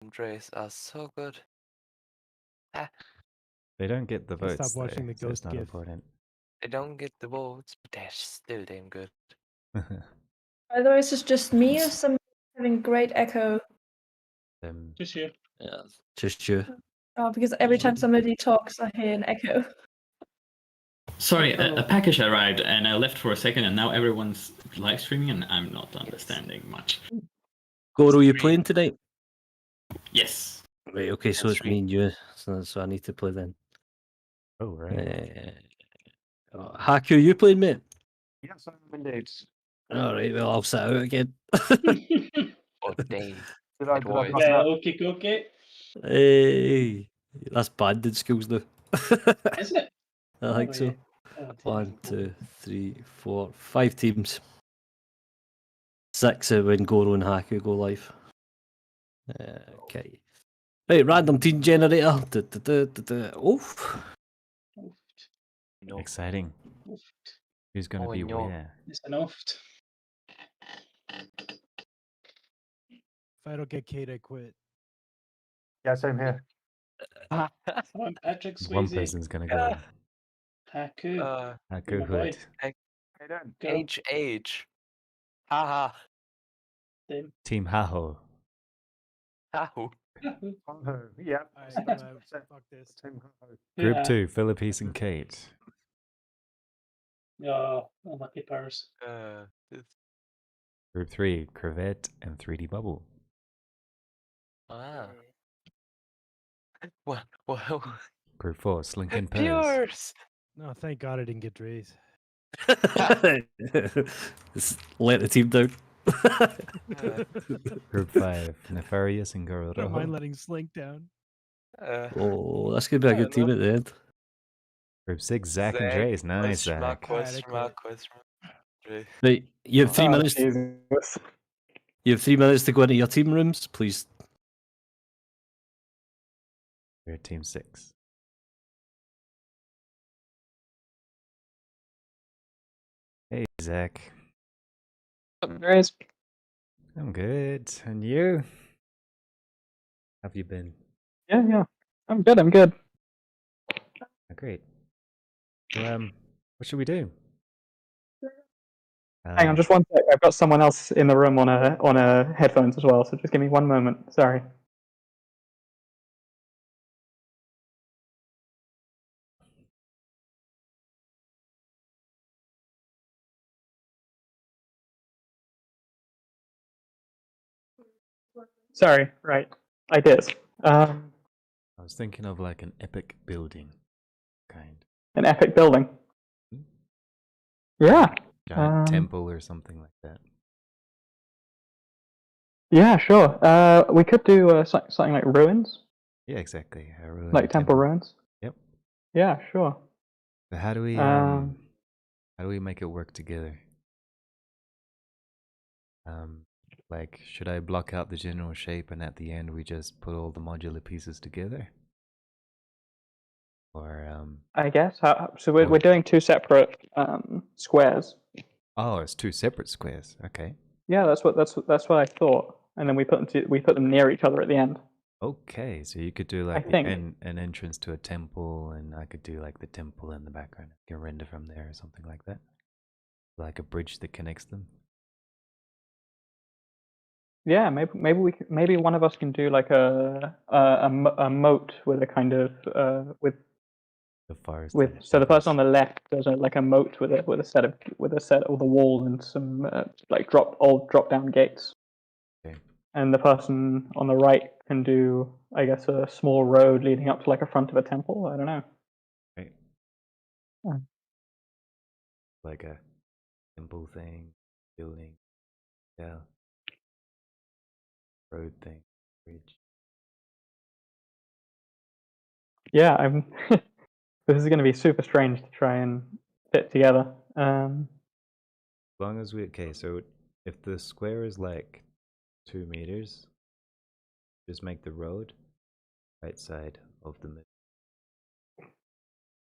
Andres are so good. Ah, They don't get the Can't votes stop watching though, the so it's ghost not gif. important. they don't get the votes, but they're still damn good. By the way, is this just me or some having great echo? Just you. Yeah, just you. Oh, because every time somebody talks, I hear an echo. Sorry, a package arrived and I left for a second and now everyone's live streaming and I'm not understanding much. Goro, you playing tonight? Yes. Right, okay, so it's me and you, so I need to play then. Oh, right. Haku, you playing, mate? Yes, I am indeed. Alright, well, I'll sit out again. Oh, dang. Did I boy. pass Yeah, that? okay. Hey, that's banded skills now. Isn't it? I think so. yeah. Oh, 1, 2, 3, 4, 5 teams. 6 when Goro and Haku go live. Okay. Right, random team generator. Oof. No. Exciting. Who's gonna Oh, be no. where? It's enough. If I don't get Kate, I quit. Yeah, same here. Come on, Patrick One Swayze. person's gonna go. Haku. Haku my boy. Hood. Hey, Dan. Go. H. Haha. Then. Team Haho. How? Ho-ho. Yeah. Alright, I'm out. Fuck this. Team ho-ho. Group Yeah. 2, Philippines and Kate. Oh, unlucky powers. This. Group 3, Crevette and 3D Bubble. Ah. Well. Group 4, Slink and Pez. Viewers! No, thank God I didn't get Dre's. Just let the team down. Group 5, Nefarious and I don't mind Goro. letting Slink down. Oh, that's gonna be a good team at the end. Group 6, Zach and Dre's. Nice, Zach. Right, you have 3 Oh, minutes. Jesus. You have 3 minutes to go into your team rooms, please. We're Team 6. Hey, Zach. Guys, I'm good. And you? How have you been? yeah, I'm good. Oh, great. Well, what should we do? Hang on, just one sec. I've got someone else in the room on a headphones as well. So just give me one moment. Sorry. Sorry. Right. I did. I was thinking of like an epic building, kind. An epic building. Hmm? Yeah. Giant temple or something like that. Yeah, sure. We could do something like ruins. Yeah, exactly. A ruined Like temple ruins. Yep. Yeah, sure. But how do we make it work together? Like, should I block out the general shape and at the end we just put all the modular pieces together? Or I guess. So we're doing 2 separate squares. oh, it's 2 separate squares. Okay. Yeah, that's what I thought. And then we put them near each other at the end. Okay, so you could do like an entrance to a temple, and I could do like the temple in the background. You can render from there or something like that, like a bridge that connects them. Yeah, maybe one of us can do like a moat with a kind of with the forest. So the person on the left does like a moat with a set of the walls and some like drop down gates. Okay. And the person on the right can do, I guess, a small road leading up to like a front of a temple. I don't know. Right. Yeah. Like a temple thing, building, yeah. Road thing, bridge. Yeah, this is going to be super strange to try and fit together. As long as so if the square is like 2 meters, just make the road right side of the middle.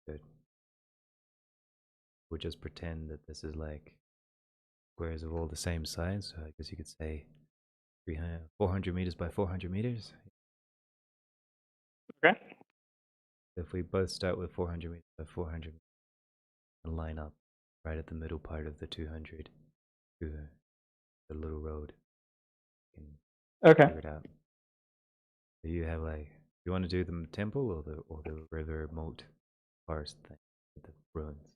Good. We'll just pretend that this is like squares of all the same size. So I guess you could say 400 meters by 400 meters. Okay. If we both start with 400 meters by 400 meters and line up right at the middle part of the 200 to the little road, you can Okay. figure it out. Do you have like, you want to do the temple or the river moat forest thing with the ruins?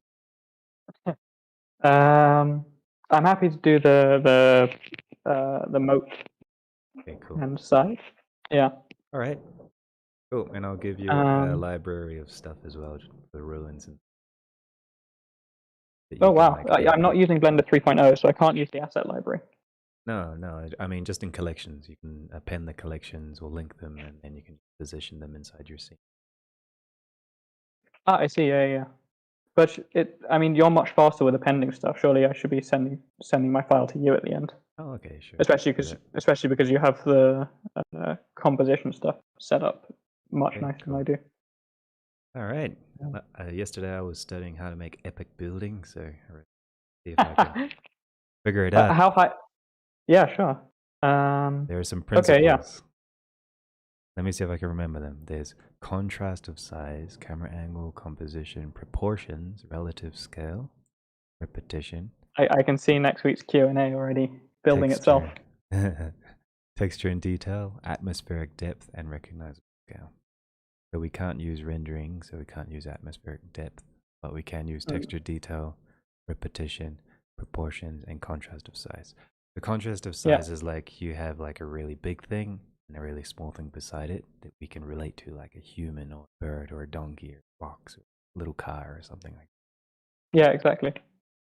I'm happy to do the moat Okay, cool. and side. Yeah. All right. Cool, and I'll give you a library of stuff as well for the ruins. And that you Oh can, wow! like, I'm not using Blender 3.0, so I can't use the asset library. No, I mean just in collections. You can append the collections or link them, and then you can position them inside your scene. Ah, I see. Yeah. But I mean, you're much faster with appending stuff. Surely I should be sending my file to you at the end. Oh, okay, sure. Especially because you have the composition stuff set up much Okay, nicer cool. than I do. All right. Yeah. Yesterday I was studying how to make epic buildings, so see if I can figure it out. How high? Yeah, sure. There are some principles. Okay, yeah. Let me see if I can remember them. There's contrast of size, camera angle, composition, proportions, relative scale, repetition. I can see next week's Q&A already building itself. Texture and detail, atmospheric depth, and recognizable scale. So we can't use rendering, so we can't use atmospheric depth, but we can use texture detail, repetition, proportions, and contrast of size. The contrast of size is like you have like a really big thing and a really small thing beside it that we can relate to, like a human or a bird or a donkey or a box or a little car or something like that. Yeah, exactly.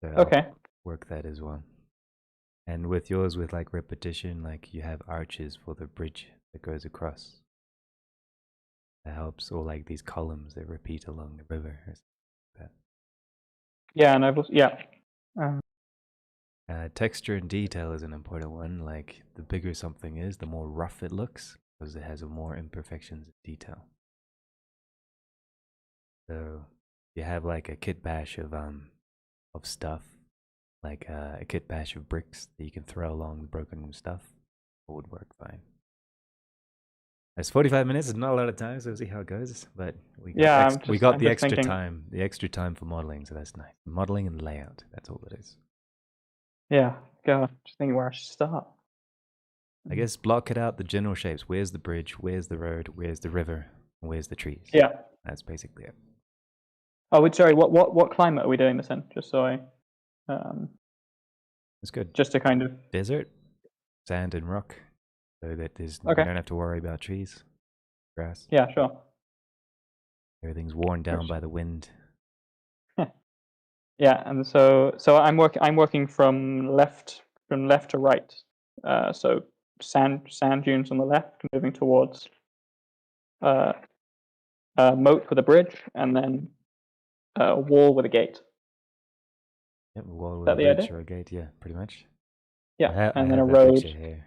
So Okay. I'll work that as well. And with yours, with like repetition, like you have arches for the bridge that goes across. That helps, or like these columns that repeat along the river or something like that. Yeah, and Texture and detail is an important one. Like the bigger something is, the more rough it looks because it has more imperfections of detail. So you have like a kit bash of stuff, like a kit bash of bricks that you can throw along the broken stuff. It would work fine. It's 45 minutes. It's not a lot of time, so we'll see how it goes. But we got, the extra time for modeling, so that's nice. Modeling and layout. That's all it is. Yeah, God, just thinking where I should start. I guess block it out, the general shapes. Where's the bridge? Where's the road? Where's the river? Where's the trees? Yeah. That's basically it. Oh, sorry. What climate are we doing this in? Just so I. It's good. Just to kind of. Desert, sand and rock, so that you don't have to worry about trees, grass. Yeah, sure. Everything's worn down by the wind. Yeah, and so I'm working from left to right. So sand dunes on the left, moving towards moat with a bridge, and then a wall with a gate. Yep, a wall with that a the bridge idea? or a gate. Yeah, pretty much. Yeah, I and then have a that road. picture here.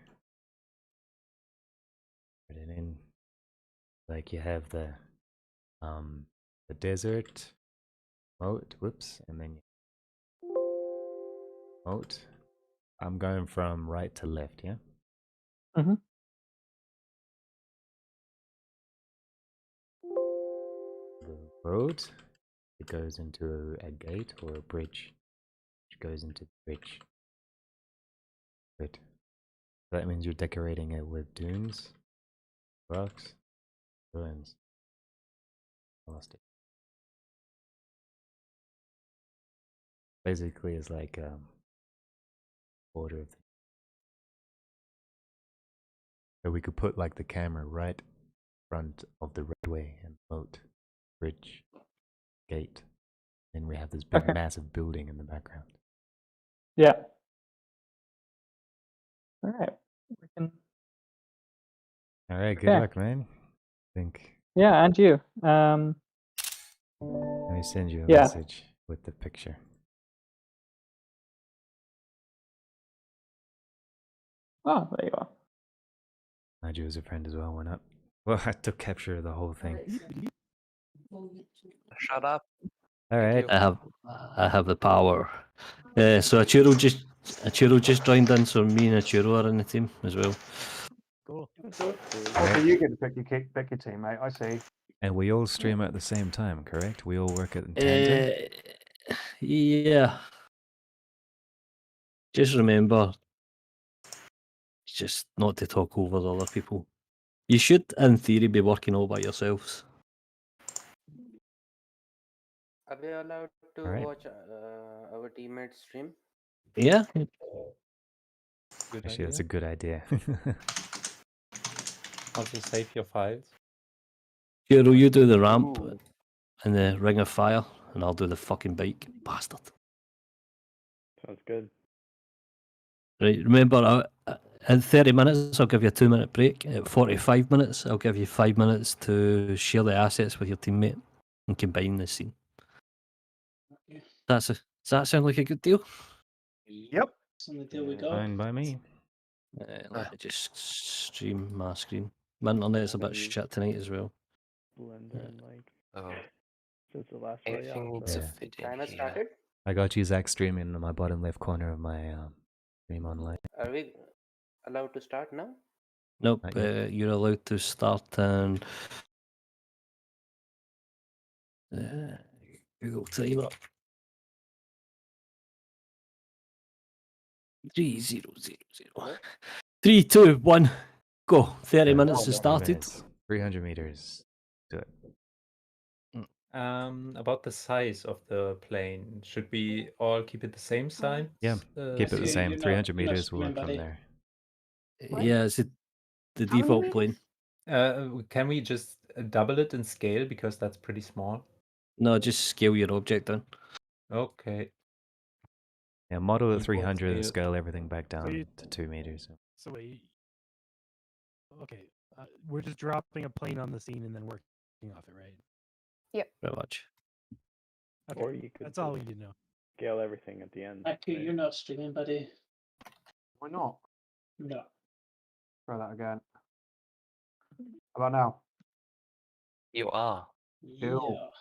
Put it in. Like you have the desert moat. Whoops, and then moat. I'm going from right to left. Yeah. Mm-hmm. The road. It goes into a gate or a bridge. Which goes into the bridge. Good. That means you're decorating it with dunes, rocks, ruins. Lost it. Basically, it's like order of. So we could put like the camera right in front of the roadway and moat, bridge, gate. Then we have this big, massive building in the background. Yeah. All right. We can. All right. Good luck, man. I think. Yeah, and you. Let me send you a Yeah. message with the picture. Oh, there you are. Add you as a friend as well. Why not? Well, I took capture of the whole thing. Shut up. All right. I have the power. So Achiro just joined in, so me and Achiro are in the team as well. Cool. Okay, you get to pick your team, mate. I see. And we all stream at the same time, correct? We all work at tandem. Yeah. Just remember, just not to talk over the other people. You should, in theory, be working all by yourselves. Are we allowed to Alright. watch our teammates stream? Yeah. Good Actually, that's a idea. good idea. Also save your files. Hero, you do the ramp Ooh. and the ring of fire, and I'll do the fucking bike. Bastard. Sounds good. Right, remember, in 30 minutes, I'll give you a 2-minute break. At 45 minutes, I'll give you 5 minutes to share the assets with your teammate and combine the scene. Okay. Does that sound like a good deal? Yep. It's on the deal we got. Fine by me. Let me just stream my screen. My internet's a bit shit tonight as well. Blender and like Oh, since the last everything Royale. needs So to Yeah. fit in Timer here. started. I got you, Zach, streaming in my bottom left corner of my stream online. Are we allowed to start now? Nope, Not yet. you're allowed to start in Google Timer. 3000. 3, 2, 1, go. 30 minutes has started. 300 meters. Do it. About the size of the plane, should we all keep it the same size? Yeah, keep it the Okay, same. you're not- 300 you're not meters will work streaming, from buddy. there. Yeah, it's the How many default meters? plane. Can we just double it in scale because that's pretty small? No, just scale your object down. Okay. Yeah, model at Default 300 and scale. scale everything back down you- to 2 meters. So wait. Okay, we're just dropping a plane on the scene and then working off it, right? Pretty much. Okay, Or you could that's all we just need to know. scale everything at the end. Aku, right? you're not streaming, buddy. Why not? No. Try that again. How about now? You are. Cool.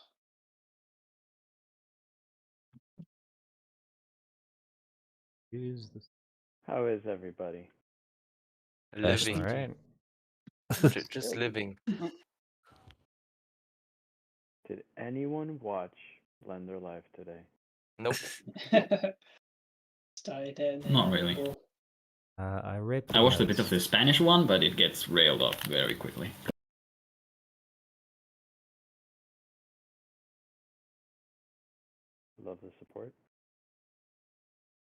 Yeah. Use this. How is everybody? Living. All right. Just living. Did anyone watch Blender Live today? Nope. Started in Not really. April. I read. I watched a bit notes. of the Spanish one, but it gets railed off very quickly. Love the support.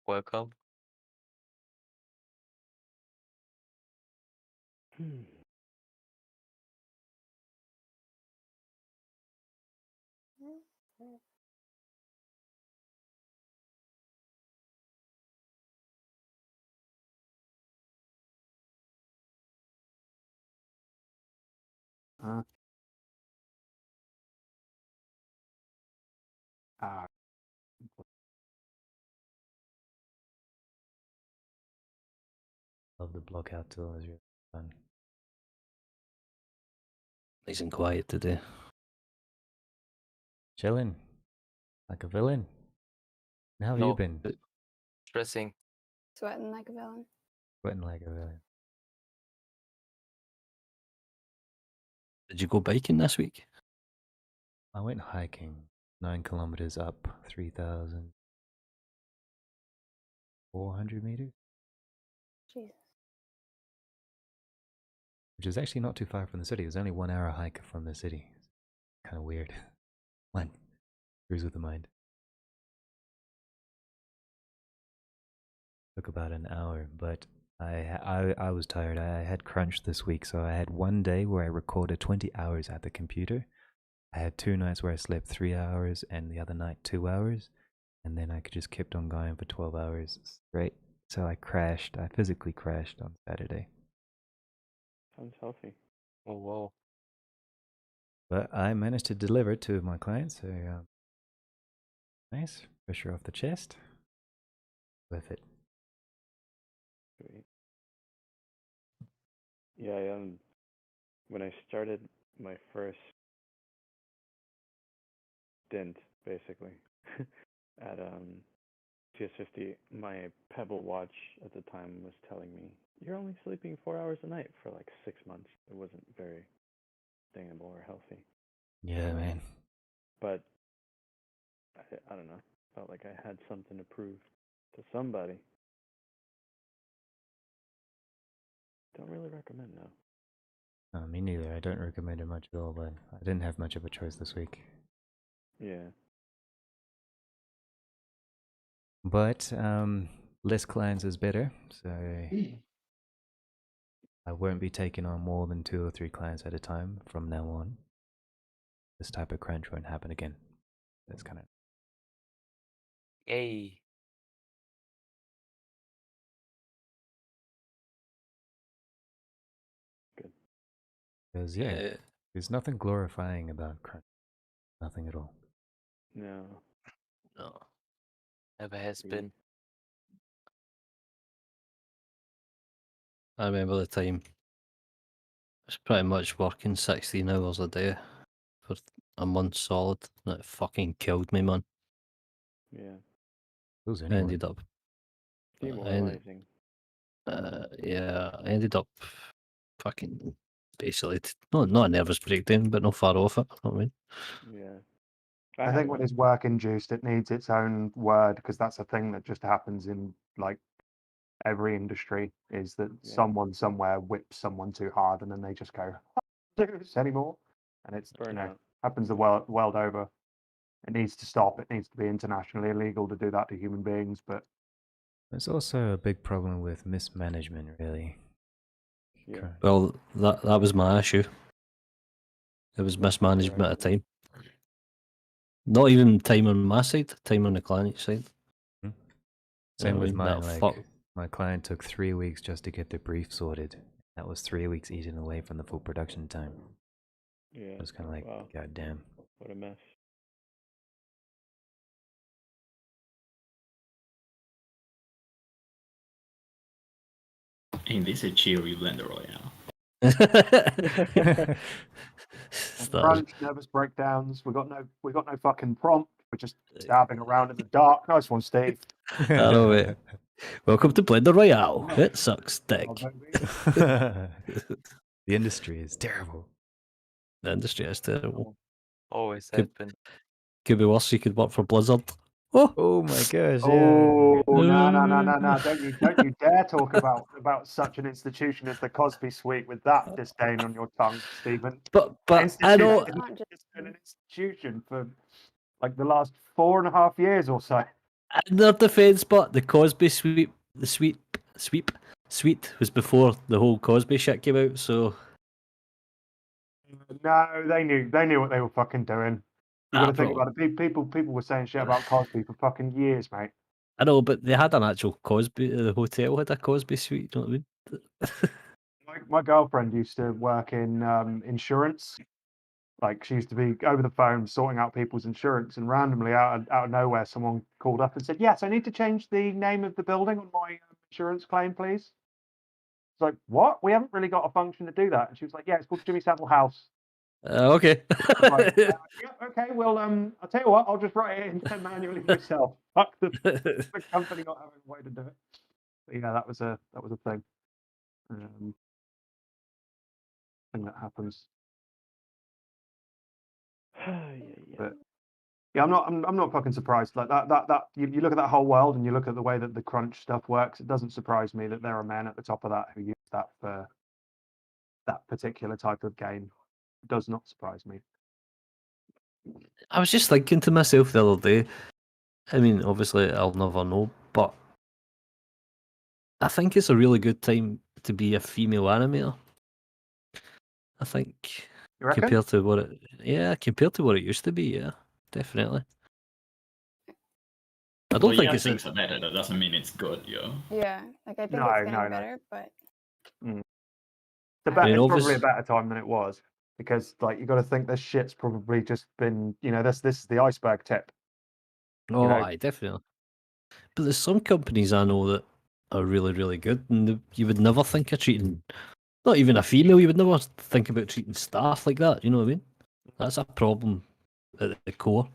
Welcome. Ah, Love the block out tool. Is really fun. Nice and quiet today. Chilling, like a villain. How have you No. been? Stressing. Sweating like a villain. Sweating like a villain. Did you go biking this week? I went hiking 9 kilometers up, 3,400 meters, Jesus. which is actually not too far from the city. It was only 1 hour hike from the city. Kind of weird. One cruise with the mind. Took about an hour, but I was tired. I had crunch this week, so I had one day where I recorded 20 hours at the computer. I had 2 nights where I slept 3 hours, and the other night 2 hours, and then I just kept on going for 12 hours straight. So I crashed. I physically crashed on Saturday. Sounds healthy. Oh, whoa. But I managed to deliver to my clients, so nice. Pressure off the chest. Worth it. Sweet. Yeah, when I started my first stint, basically, at CS50, my Pebble watch at the time was telling me, you're only sleeping 4 hours a night for like 6 months. It wasn't very sustainable or healthy. Yeah, man. But I don't know. Felt like I had something to prove to somebody. Don't really recommend though. Me neither. I don't recommend it much at all, but I didn't have much of a choice this week. Yeah. But less clients is better, so I won't be taking on more than 2 or 3 clients at a time from now on. This type of crunch won't happen again. That's kind of Yay. because there's nothing glorifying about crunch. Nothing at all. No. No. Never has been. I remember the time. I was pretty much working 16 hours a day for a month solid. And it fucking killed me, man. Yeah. Who's I anyone? ended up. Demoralizing. Yeah, I ended up fucking basically not a nervous breakdown, but not far off it. You know what I mean? Yeah. I think when it's work induced, it needs its own word because that's a thing that just happens in like every industry. Is that someone somewhere whips someone too hard and then they just go, "I don't do this anymore," and it's Burnout. happens the world over. It needs to stop. It needs to be internationally illegal to do that to human beings. But there's also a big problem with mismanagement, really. Yeah. Well, that was my issue. It was mismanagement at the time. Not even time on my side, time on the client side. Same with mine. mine. Like my client took 3 weeks just to get the brief sorted. That was 3 weeks eaten away from the full production time. Yeah. It was kind of like, wow. God damn. What a mess. Ain't this a cheery blender royale? crunch, nervous breakdowns. We got no fucking prompt. We're just stabbing around in the dark. Nice one, Steve. I know it. Welcome to Blender Royale. It sucks dick. The industry is terrible. The industry is terrible. Always has been. Could be worse. You could work for Blizzard. Oh my gosh! Oh no! Don't you dare talk about such an institution as the Cosby Suite with that disdain on your tongue, Stephen. But I know It's been an institution for like the last 4.5 years or so. in their defence, but the Cosby sweep was before the whole Cosby shit came out. So no, they knew what they were fucking doing. You got to think about it. People were saying shit about Cosby for fucking years, mate. I know, but they had an actual Cosby. The hotel had a Cosby suite. You know what I mean? My girlfriend used to work in insurance. Like she used to be over the phone sorting out people's insurance, and randomly out of nowhere, someone called up and said, "Yes, I need to change the name of the building on my insurance claim, please." It's like, what? We haven't really got a function to do that. And she was like, "Yeah, it's called Jimmy Savile House." Okay. Like, yeah, okay. Well, I'll tell you what. I'll just write it in manually myself. Fuck the company not having a way to do it. But yeah, that was a thing. Thing that happens. But yeah, I'm not fucking surprised. Like that you look at that whole world and you look at the way that the crunch stuff works. It doesn't surprise me that there are men at the top of that who use that for that particular type of game. It does not surprise me. I was just thinking to myself the other day. I mean, obviously, I'll never know, but I think it's a really good time to be a female animator. I think You reckon? compared to what it used to be, yeah, definitely. I don't think it's things are better. That doesn't mean it's good, yo. Yeah, like I think No, it's getting no. better, but It's mean, probably a better time than it was because, like, you got to think this shit's probably just been, this is the iceberg tip. Oh, aye, definitely. But there's some companies I know that are really, really good, and you would never think of treating, not even a female, you would never think about treating staff like that. You know what I mean? That's a problem at the core.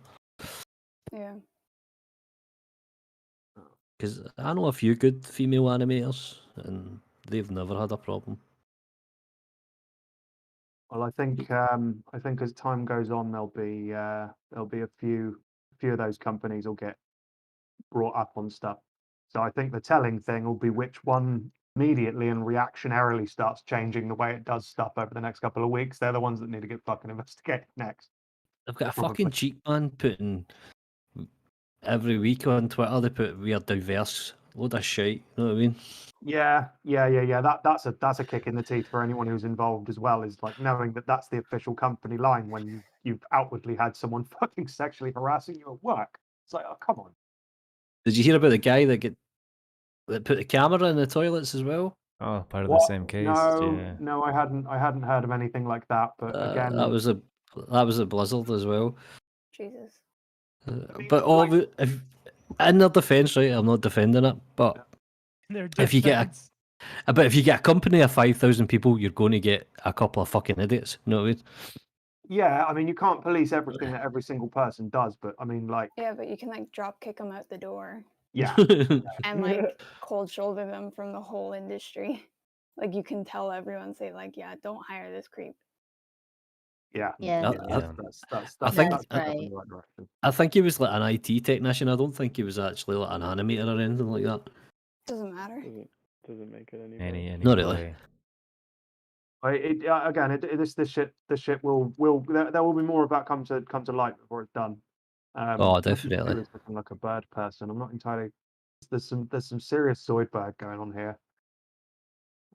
yeah. Because I know a few good female animators, and they've never had a problem. Well, I think as time goes on, there'll be a few of those companies will get brought up on stuff. So I think the telling thing will be which one immediately and reactionarily starts changing the way it does stuff over the next couple of weeks. They're the ones that need to get fucking investigated next. I've got a Probably. fucking cheek man putting every week on Twitter. They put "we are diverse," load of shit. You know what I mean? Yeah. That's a kick in the teeth for anyone who's involved as well. Is like knowing that that's the official company line when you've outwardly had someone fucking sexually harassing you at work. It's like, oh, come on. Did you hear about the guy that put the camera in the toilets as well? Oh, part of the same case. Yeah. No, I hadn't heard of anything like that. But again, that was a Blizzard as well. Jesus. But if, in their defence, right? I'm not defending it, but if you get a company of 5,000 people, you're going to get a couple of fucking idiots. You know what I mean? yeah, I mean, you can't police everything that every single person does, but I mean, like, Yeah, but you can like drop kick them out the door yeah, and like cold shoulder them from the whole industry. Like you can tell everyone, say like, yeah, don't hire this creep. yeah, Yeah. that's I think That's right. in the right direction. I think he was like an IT technician. I don't think he was actually like an animator or anything like that. Doesn't matter. Doesn't make it any better. Not really. This shit will there will be more of that come to light before it's done. Oh, definitely. It's looking like a bird person. I'm not entirely. There's some serious Zoidberg going on here.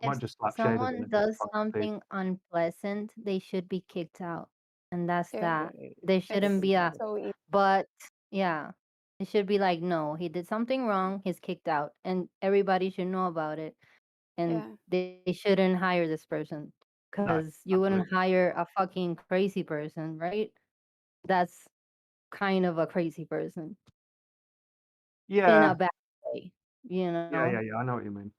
I might If just slap shade at someone it. does something unpleasant, they should be kicked out. And that's Yeah. that. There shouldn't be a so easy. but yeah. It should be like, no, he did something wrong, he's kicked out. And everybody should know about it. And Yeah. they shouldn't hire this person. Because you wouldn't absolutely. hire a fucking crazy person, right? That's kind of a crazy person. In Yeah, a bad way. You know? yeah. I know what you mean.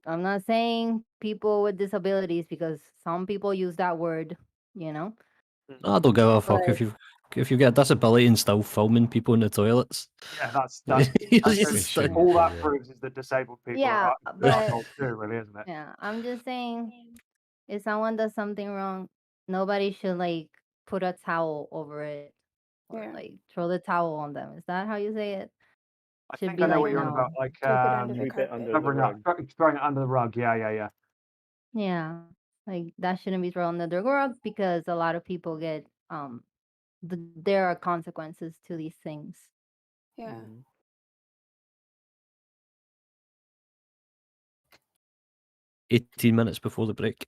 I'm not saying people with disabilities because some people use that word, you know. I don't give a fuck But if you get a disability and still filming people in the toilets. Yeah, that's all that proves is that disabled people yeah, are but assholes too, really, isn't it? yeah, I'm just saying if someone does something wrong, nobody should like put a towel over it or Yeah. like throw the towel on them. Is that how you say it? I Should think be I know like what you're on no. about, like Sweep it under the Sweep it under the covering up, rug. throwing it under the rug. Yeah. Yeah, like that shouldn't be thrown under the rug because a lot of people get there are consequences to these things. Yeah. 18 minutes before the break.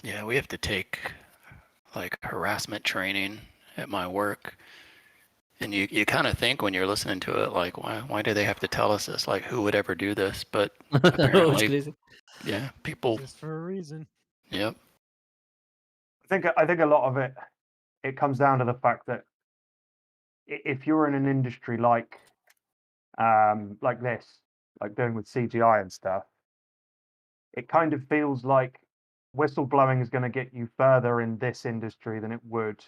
Yeah, we have to take like harassment training at my work. And you kind of think when you're listening to it, like, why do they have to tell us this? Like, who would ever do this? But apparently, crazy. Yeah, people. Just for a reason. Yep. I think a lot of it comes down to the fact that if you're in an industry like this, like doing with CGI and stuff, it kind of feels like whistleblowing is going to get you further in this industry than it would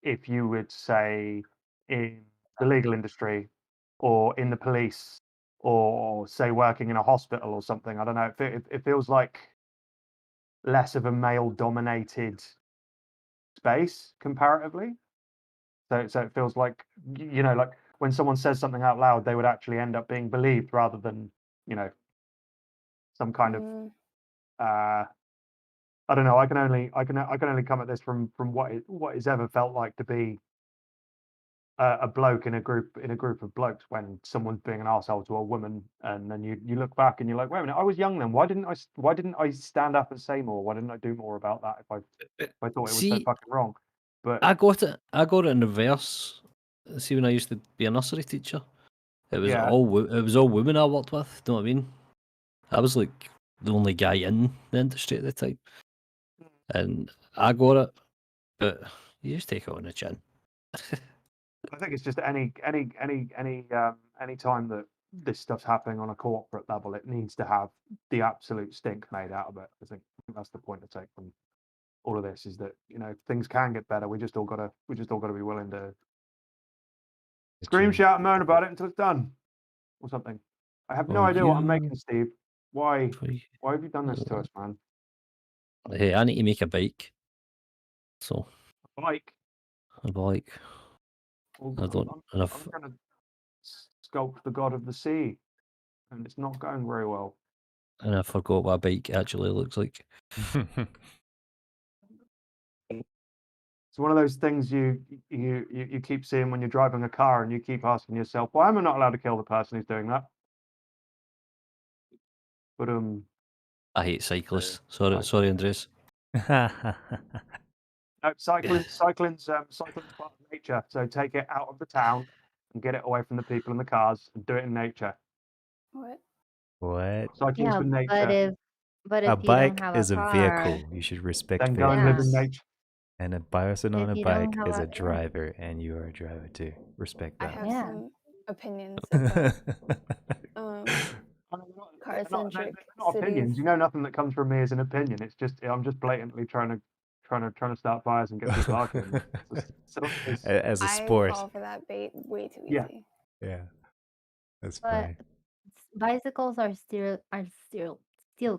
if you would say in the legal industry or in the police or say working in a hospital or something. I don't know. It feels like less of a male dominated space comparatively. So it feels like, like when someone says something out loud, they would actually end up being believed rather than, some kind of I don't know. I can only come at this from what is ever felt like to be a bloke in a group of blokes when someone's being an arsehole to a woman, and then you look back and you're like, wait a minute, I was young then. Why didn't I stand up and say more? Why didn't I do more about that if I thought it was so fucking wrong? But I got it in reverse. See, when I used to be a nursery teacher, it was all women I worked with. You know what I mean? I was like the only guy in the industry at the time, and I got it, but you just take it on the chin. I think it's just any time that this stuff's happening on a corporate level, it needs to have the absolute stink made out of it. I think that's the point to take from all of this, is that things can get better. We just all gotta be willing to scream, shout, and moan about it until it's done, or something. I have no idea what I'm making, Steve. Why have you done this to us, man? Hey, I need to make a bike. So Bike. a bike. Well, I don't enough. I'm going to sculpt the god of the sea, and it's not going very well. And I forgot what a bike actually looks like. It's one of those things you keep seeing when you're driving a car, and you keep asking yourself, why am I not allowed to kill the person who's doing that? But I hate cyclists. Sorry, Andres. no, cycling's part of nature. So take it out of the town and get it away from the people and the cars, and do it in nature. What? What? Cycling's Yeah, for nature. but A if you don't bike have is a a car, vehicle. You should respect Then go and live in vehicles. nature. And a person on if a you don't bike have is a a driver, and you are a driver too. Respect I that. have Yeah. some opinions about car-centric They're not cities. opinions. You know, nothing that comes from me is an opinion. It's just I'm just blatantly trying to start fires and get people arguing. As a I sport. fall for that bait way too Yeah. easy. Yeah. That's But funny. bicycles are still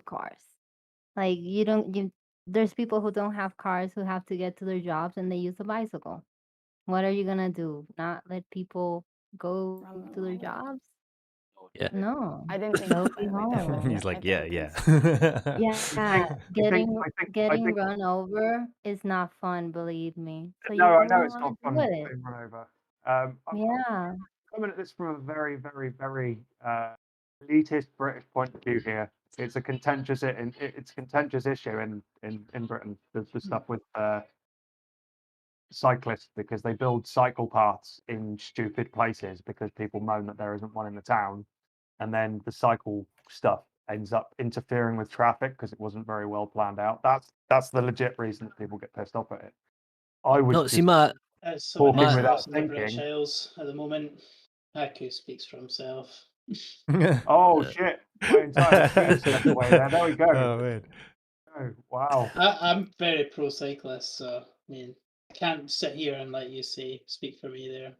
cars. Like there's people who don't have cars who have to get to their jobs and they use a bicycle. What are you gonna do? Not let people go to their jobs? Yeah. No. I didn't think They'll that be way, but home. He's like, yeah. Yeah, getting I think run over is not fun, believe me. So no, you I know don't it's want not to fun do it. being run over. Yeah. Coming at this from a very, very, very elitist British point of view here. It's a contentious it's a contentious issue in Britain. The stuff with cyclists, because they build cycle paths in stupid places because people moan that there isn't one in the town, and then the cycle stuff ends up interfering with traffic because it wasn't very well planned out. That's the legit reason that people get pissed off at it. I was No, see, just Matt. That's talking someone without else in the British thinking. Isles at the moment. Haku speaks for himself. Oh shit! My entire screen stepped away there. There we go. Oh man. Oh, wow. I'm very pro cyclist, so I mean, I can't sit here and let you speak for me there.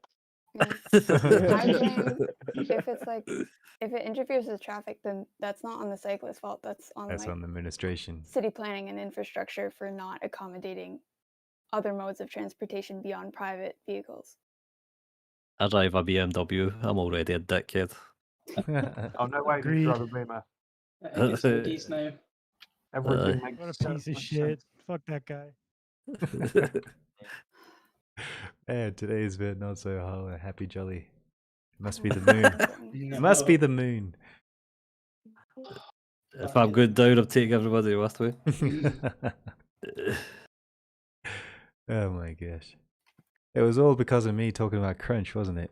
I blame if it interferes with traffic, then that's not on the cyclist's fault. That's on That's on the administration. city planning and infrastructure for not accommodating other modes of transportation beyond private vehicles. I drive a BMW. I'm already a dickhead. Oh no way! You drive a Beamer. I think it's hoodies now. Everything What makes a so piece of much shit. sense. Fuck that guy. Yeah, today's been not so hot and happy jolly. It must be the moon. It must be the moon. If I'm going down, I'm taking everybody with me. Oh my gosh. It was all because of me talking about crunch, wasn't it?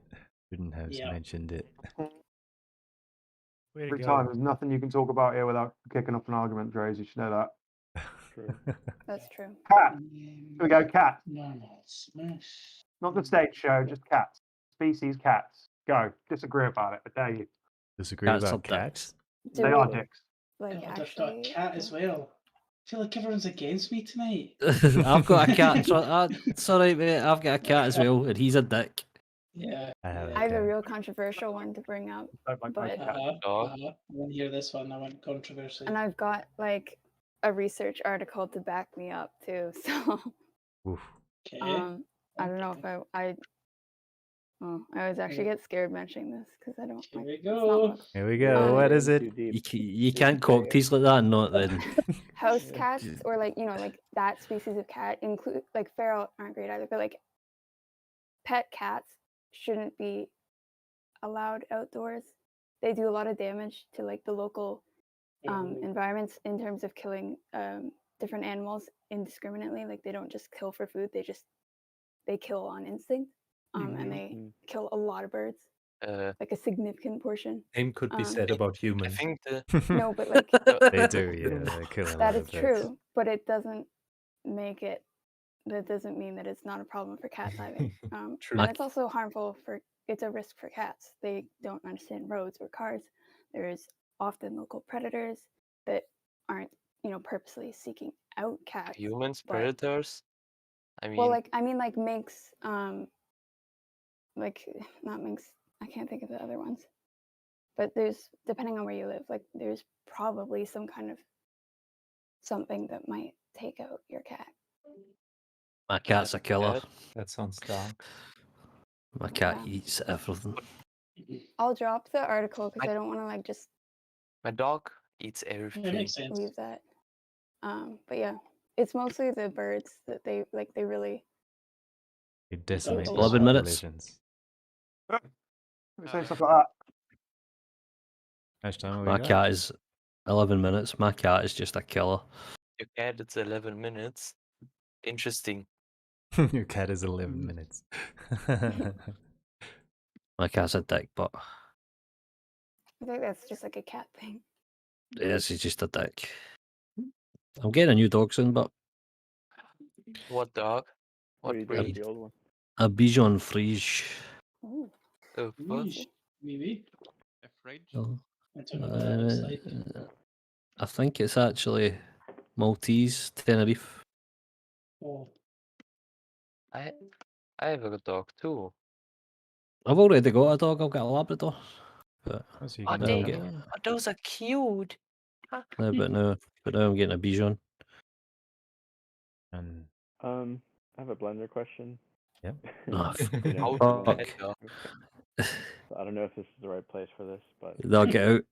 Shouldn't have Yeah. mentioned it. Way to Every go. time, there's nothing you can talk about here without kicking off an argument, Dre's. You should know that. True. That's true. Cat. Here we go, cat. No, smash. Not the stage show, just cats. Species cats. Go. Disagree about it. I dare you. Disagree Cats about are cats? Do They are we- dicks. Like God, I've got a actually, cat as well. I feel like everyone's against me tonight. I've got a cat. It's alright, mate. I've got a cat as well, and he's a dick. Yeah. I have a I have a cat. real controversial one to bring up, Don't like my but cat. I want to hear this one. I want controversy. and I've got like a research article to back me up too. So Oof. Okay. I don't know if I always actually get scared mentioning this because I don't. Here Like, we it's not go. what- Here we go. What is it? You can't cock tease like that and not then. House cats or like like that species of cat include like feral aren't great either, but like pet cats shouldn't be allowed outdoors. They do a lot of damage to like the local environments in terms of killing different animals indiscriminately. Like they don't just kill for food; they kill on instinct, and they kill a lot of birds. Like a significant portion. Same could be said about humans. I think the No, but like They do, yeah. They kill a that lot is of birds. true, but it doesn't make it. That doesn't mean that it's not a problem for cats either. True. And it's also harmful for. It's a risk for cats. They don't understand roads or cars. There's often local predators that aren't, purposely seeking out cats. humans, but- predators. I mean, Well, like minks, like not minks. I can't think of the other ones. But there's, depending on where you live, like there's probably some kind of something that might take out your cat. My cat's a killer. That sounds dark. My cat Yeah. eats everything. I'll drop the article because I don't want to like just My dog eats Yeah, everything. makes sense. leave that. But yeah, it's mostly the birds that they like. They really. You decimate a the lot. 11 minutes. populations. Say stuff like that. How much time have we My got? cat is 11 minutes. My cat is just a killer. Your cat, it's 11 minutes. Interesting. Your cat is 11 minutes. My cat's a dick, but I think that's just like a cat thing. yes, he's just a dick. I'm getting a new dog soon, but What dog? What do What you do with breed? the old one? a Bichon Frise. Ooh. Oh, Rouge, what? maybe. Oh, I don't know what that looks like. I think it's actually Maltese, Tenerife. Oh, I have a dog too. I've already got a dog. I've got a Labrador. But Oh, so you Oh, can now I'm tell. getting, those are cute. no, but now I'm getting a Bichon. And I have a blender question. Yep. Oh, You know, How from, to fuck. pet dog? I don't know if this is the right place for this, but They'll get out.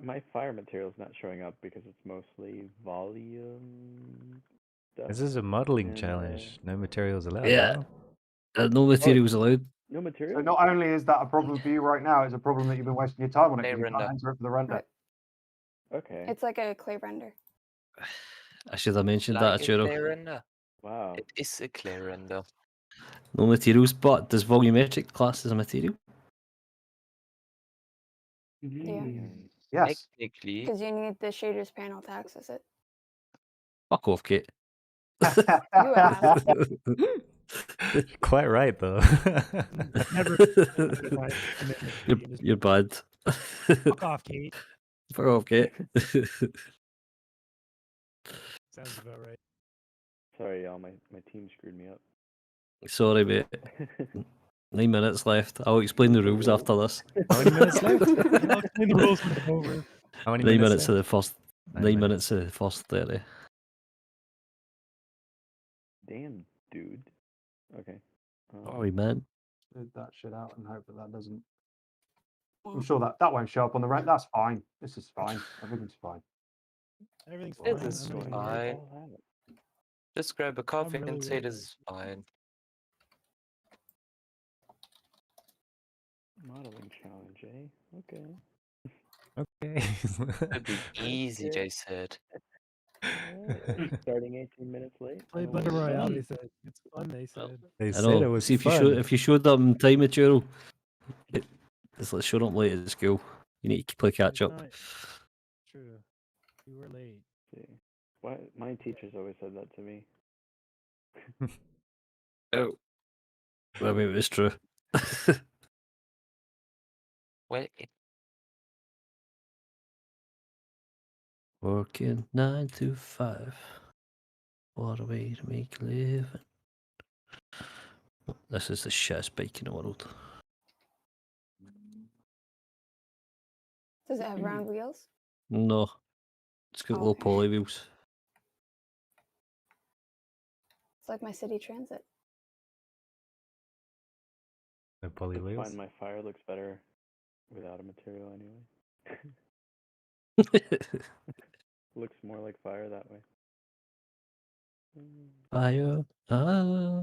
my fire material is not showing up because it's mostly volume stuff. This is a modeling And, challenge. No materials allowed. Yeah. Well, No materials allowed. No So material. not only is that a problem for you right now, it's a problem that you've been wasting your time on it Clay because you can't render. enter it for the render. Right. Okay. It's like a clay render. I should have mentioned Like that, a Churro. clay render. Wow. It is a clay render. No materials, but does volumetric class as a material? Yeah. Yes. Technically, Because you need the shaders panel to access it. Fuck off, Kate. You asked. Quite right, though. Never. You're bad. Fuck off, Kate. Fuck off, Kate. Sounds about right. Sorry, y'all. My team screwed me up. Sorry, mate. 9 minutes left. I'll explain the rules after this. How many minutes left? I'll explain the rules when it's over. How many 9 minutes minutes left? to the first. 9 minutes to the first 30. Damn, dude. Okay. Sorry, man. Smooth that shit out and hope that that doesn't. I'm sure that won't show up on the rent. That's fine. This is fine. Everything's fine. Everything's it fine. is I'm really fine. Just grab a coffee really and say worried. this is fine. Modeling challenge, eh? Okay. Okay. It'd be easy, Okay. Jay said. Starting 18 minutes late. Play Otherwise, Blender Royale. fun. They said it's fun. They said. They I said know. it was See, if you fun. showed them time material, it's like showing up late at school. You need to play catch up. Not true. You were late. See. Why my teachers always said that to me. Oh. Well, maybe it's true. Well, Working 9 to 5. What a way to make a living. This is the shittest bike in the world. Does it have round wheels? No. It's got little Okay. poly wheels. It's like my city transit. No poly I wheels. find my fire looks better without a material anyway. Looks more like fire that way. Fire. Ah.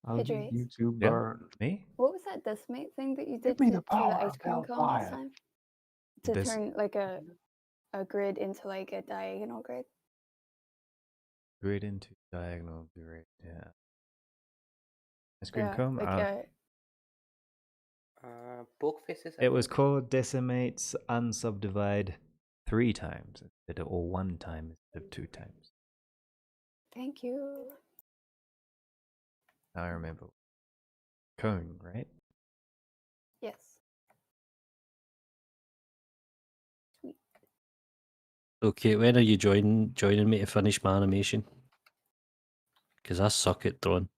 How do Hydrate. YouTube Yeah. burn? Me? What was that decimate thing that you did me to, the for the power ice of cream cone hellfire. last time? To Dec- turn like a grid into like a diagonal grid. Grid into diagonal grid. Yeah. Ice cream Yeah, cone. like Poke faces. It was called decimate unsubdivide 3 times instead of, or 1 time instead of 2 times. Thank you. I remember. Cone, right? Yes. Sweet. Okay, when are you joining me to finish my animation? Because I suck at drawing.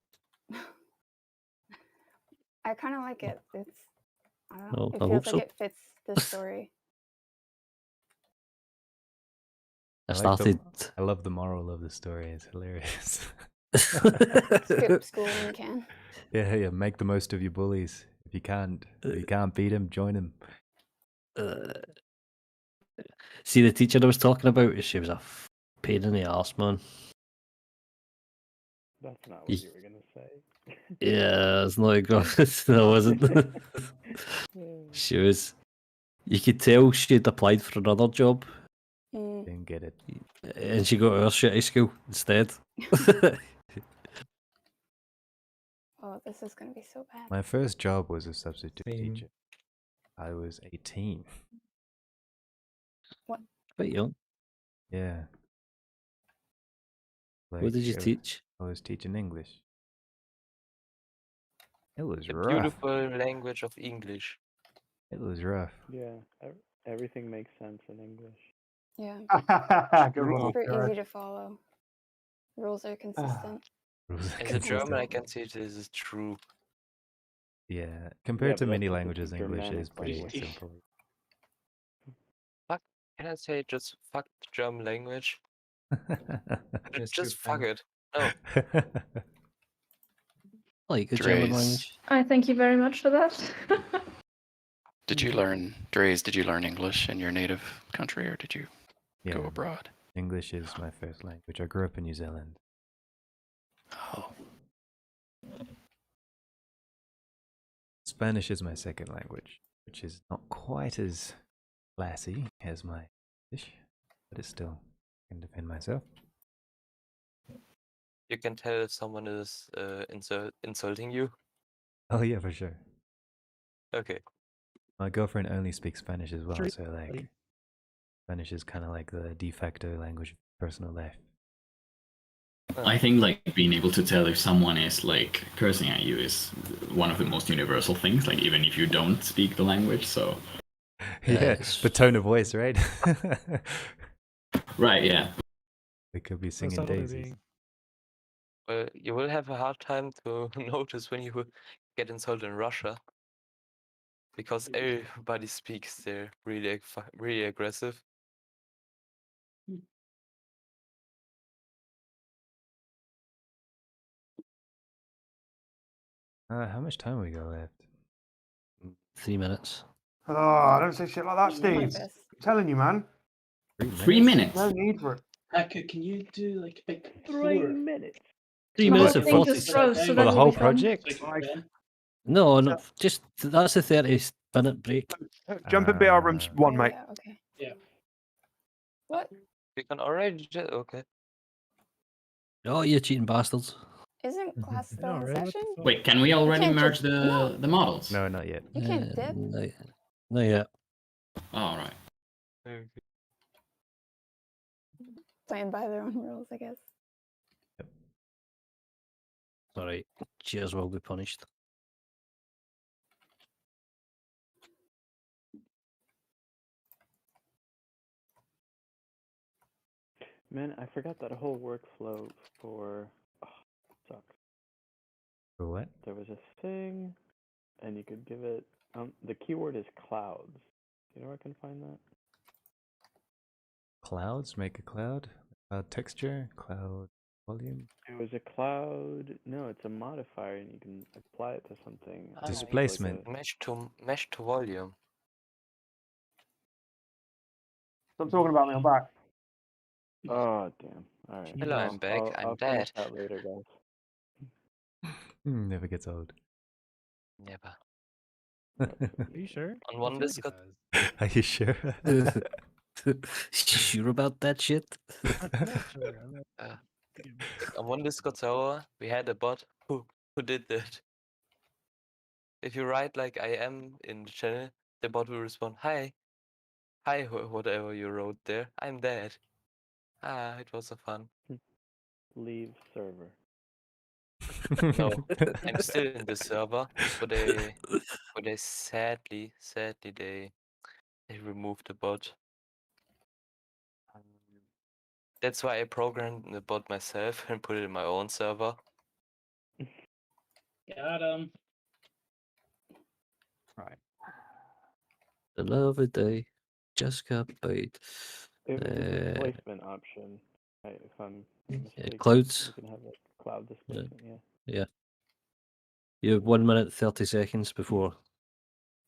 I kind of like it. It's I don't know. No, It I feels hope like so. it fits the story. I like started. I love the moral of the story. It's hilarious. Skip school when you can. Yeah. Make the most of your bullies. If you can't beat him, join him. See the teacher I was talking about? She was a pain in the arse, man. That's not what you were gonna say. Yeah, it's not a good. No, it wasn't. She was. You could tell she'd applied for another job. Didn't get it. And she got our shitty school instead. Oh, this is gonna be so bad. My first job was a substitute teacher. I was 18. What? Quite young. Yeah. What did you teach? I was teaching English. It was The rough. beautiful language of English. It was rough. Yeah, everything makes sense in English. Yeah. Good one. Super easy to follow. Rules are consistent. As a German, I can say this is true. Yeah, compared to but many that's languages, English Germanic is pretty language. simple. Fuck, can I say just fuck the German language? Yes, Just you fuck can. it. No. Like the German Dre's, language. I thank you very much for that. did you learn, Dre's, did you learn English in your native country or did you go Yeah. abroad? English is my first language. I grew up in New Zealand. Oh, Spanish is my second language, which is not quite as classy as my English, but it's still I can defend myself. You can tell if someone is insulting you. Oh yeah, for sure. Okay. My girlfriend only speaks Spanish as well, Sure. so like Spanish is kind of like the de facto language of personal life. I think like being able to tell if someone is like cursing at you is one of the most universal things. Like even if you don't speak the language, so Yeah, the tone of voice, right? right, yeah. We could be So singing subtle they're daisies. being. Well, you will have a hard time to notice when you get insulted in Russia. Because everybody speaks there really, really aggressive. How much time we got left? 3 minutes. Oh, don't say shit like that, Steve. I'm telling you, man. 3 minutes. No need for it. Hacker, can you do like a big 3 floor? minutes. 3 My minutes whole and thing 40 just froze, so For that the will whole be fun. project? No, no, just that's a 30-minute break. Jump in BR rooms 1, mate. Yeah, okay. Yeah. What? You can already okay. Oh, you cheating bastards. Isn't class still in session? Wait, can we already can't merge just- the models? No, not yet. You can't dip. No, yet. All right. Playing by their own rules, I guess. Alright, cheers will be punished. Man, I forgot that whole workflow for. Oh, sucks. For what? There was a thing, and you could give it. The keyword is clouds. You know where I can find that? Clouds? Make a cloud? Cloud texture? Cloud volume? It was a cloud. No, it's a modifier, and you can apply it to something. Displacement. Mesh to volume. Stop talking about me. I'm back. Oh damn! All right. Hello, I'm back. I'm I'll finish dead. that later, guys. Never gets old. Never. Are you sure? On one I feel like it Discord. does. Are you sure? Sure about that shit? I'm not sure. I'm not... On one Discord server, we had a bot who did that. If you write like I am in the channel, the bot will respond, "Hi, hi, whatever you wrote there. I'm dead." Ah, it was so fun. Leave server. No, I'm still in the server, but they sadly they removed the bot. That's why I programmed the bot myself and put it in my own server. Got him. The lovely day just got paid. It was a displacement option, right, if I'm not mistaken. clouds. You can have like cloud displacement, yeah. Yeah. You have 1 minute 30 seconds before.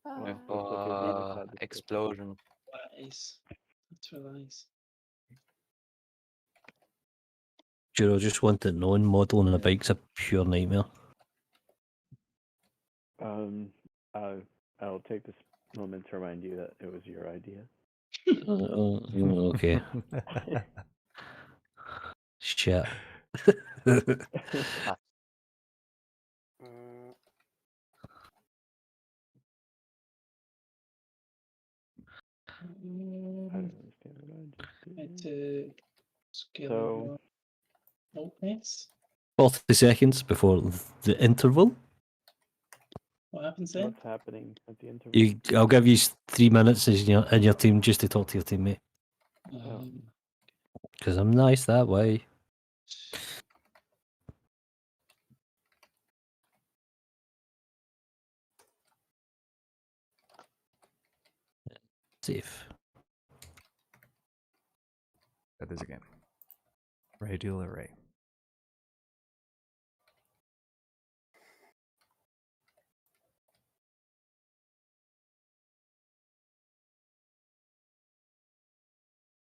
Yeah, looks like your beam has had this explosion. Nice. That's really nice. Juro, just want to know, modelling a bike's a pure nightmare. I'll take this moment to remind you that it was your idea. Okay. Shit. I don't understand what I just Had did. to scale So- it up. Oh, nice. 40 seconds before the interval. What happens then? What's happening at the interval? I'll give you 3 minutes in your team just to talk to your teammate. Because I'm nice that way. Safe. Try this again. Radial array.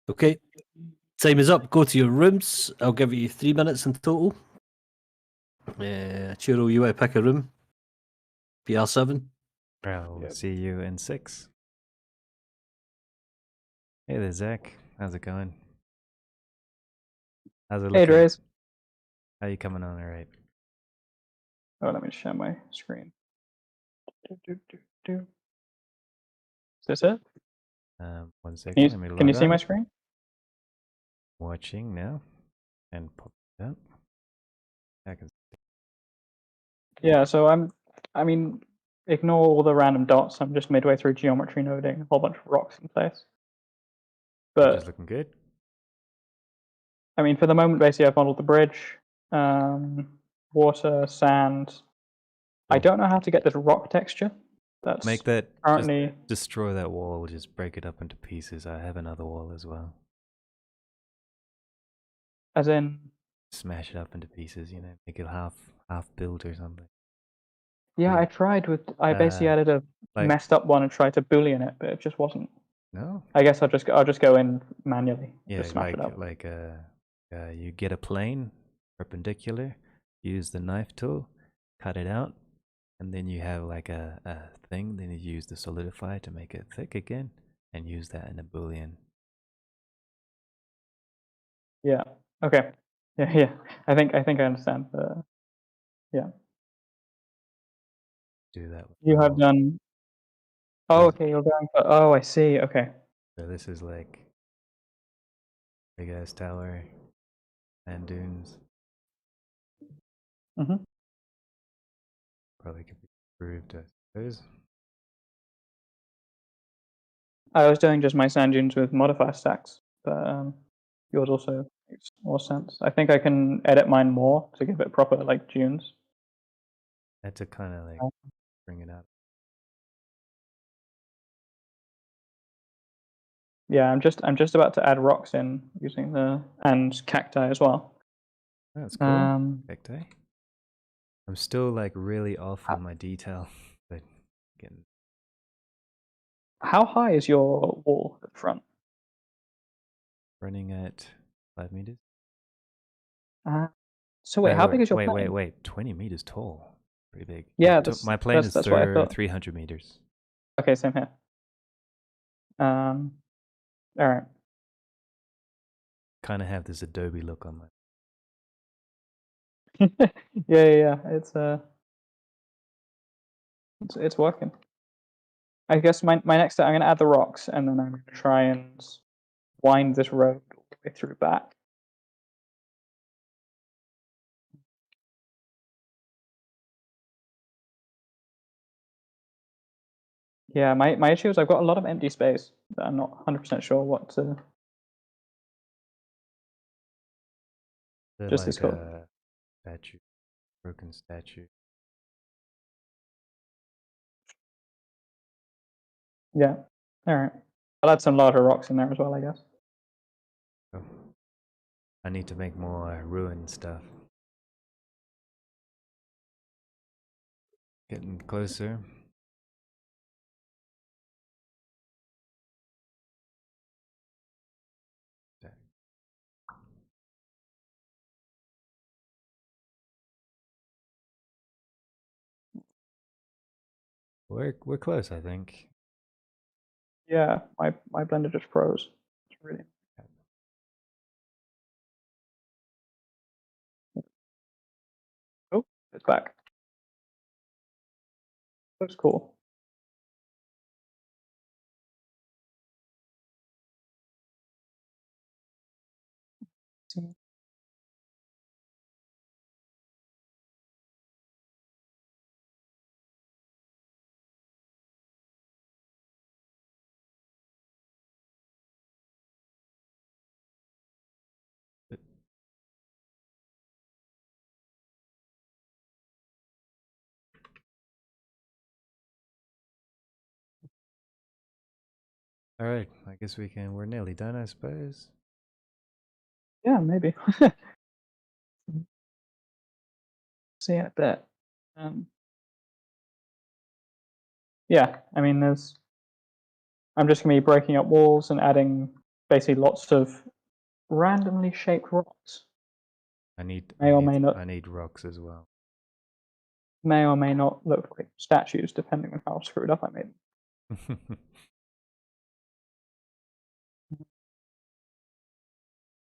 Okay. Time is up. Go to your rooms. I'll give you 3 minutes in total. Chiro, you want to pick a room? PR7. I'll see you in 6. Hey there, Zach. How's it going? How's it looking? Hey, Dre's. How you coming on? All right. Oh, let me share my screen. Is this it? 1 second. Let me Can you log see my on. screen? Watching now. And pop it up. I can Yeah, so I mean, ignore all the random dots. I'm just midway through geometry noding, a whole bunch of rocks in place. Just But looking good. I mean, for the moment, basically, I've modeled the bridge, water, sand. I don't know how to get this rock texture. That's Make that currently. just destroy that wall, just break it up into pieces. I have another wall as well. As in, Smash it up into pieces, you know, make it half built or something. yeah, I tried with. I basically added a like- messed up one and tried to boolean it, but it just wasn't. No. I guess I'll just go in manually. Yeah, Just smash like it up. you get a plane perpendicular, use the knife tool, cut it out, and then you have like a thing. Then you use the solidify to make it thick again, and use that in a boolean. Yeah. Okay. Yeah. I think I understand. Yeah. Do that. You have done. Oh, okay. You're going for. Oh, I see. Okay. So this is like big ass tower and dunes. Mm-hmm. Probably could be improved, I suppose. I was doing just my sand dunes with modifier stacks, but yours also makes more sense. I think I can edit mine more to give it proper like dunes. Had to kind of like bring it up. Yeah, I'm just about to add rocks in using the and cacti as well. That's cool. Cacti. I'm still like really off on my detail, but getting. How high is your wall at the front? Running at 5 meters. So wait, how big is your plane? Wait, 20 meters tall. Pretty big. Yeah, my plane is that's what I thought. 300 meters. Okay, same here. All right. Kind of have this Adobe look on my. Yeah. It's working. I guess my next step, I'm gonna add the rocks, and then I'm gonna try and wind this road all the way through back. Yeah, my issue is I've got a lot of empty space that I'm not 100% sure what to. Just like this code. a statue, broken statue. Yeah. All right. I'll add some larger rocks in there as well, I guess. Oh. I need to make more ruin stuff. Getting closer. We're close, I think. Yeah, my blender just froze. It's really. Oh, it's back. Looks cool. All right, I guess we can. We're nearly done, I suppose. Yeah, maybe. See a bit. Yeah, I mean, there's. I'm just gonna be breaking up walls and adding basically lots of randomly shaped rocks. I need rocks as well. May or may not look like statues, depending on how screwed up I made them.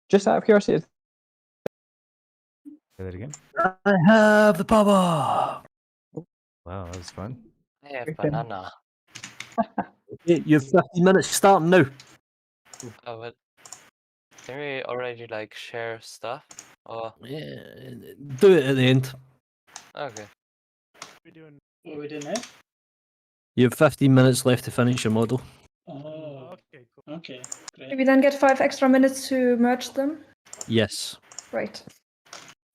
Just out of curiosity, Say that again. I have the power. Wow, that was fun. I have banana. Okay, you have 15 minutes starting now. Oh, but can we already like share stuff? Or Yeah, do it at the end. okay. What are we doing now? You have 15 minutes left to finish your model. Oh, okay, great. Do we then get 5 extra minutes to merge them? Yes, Right.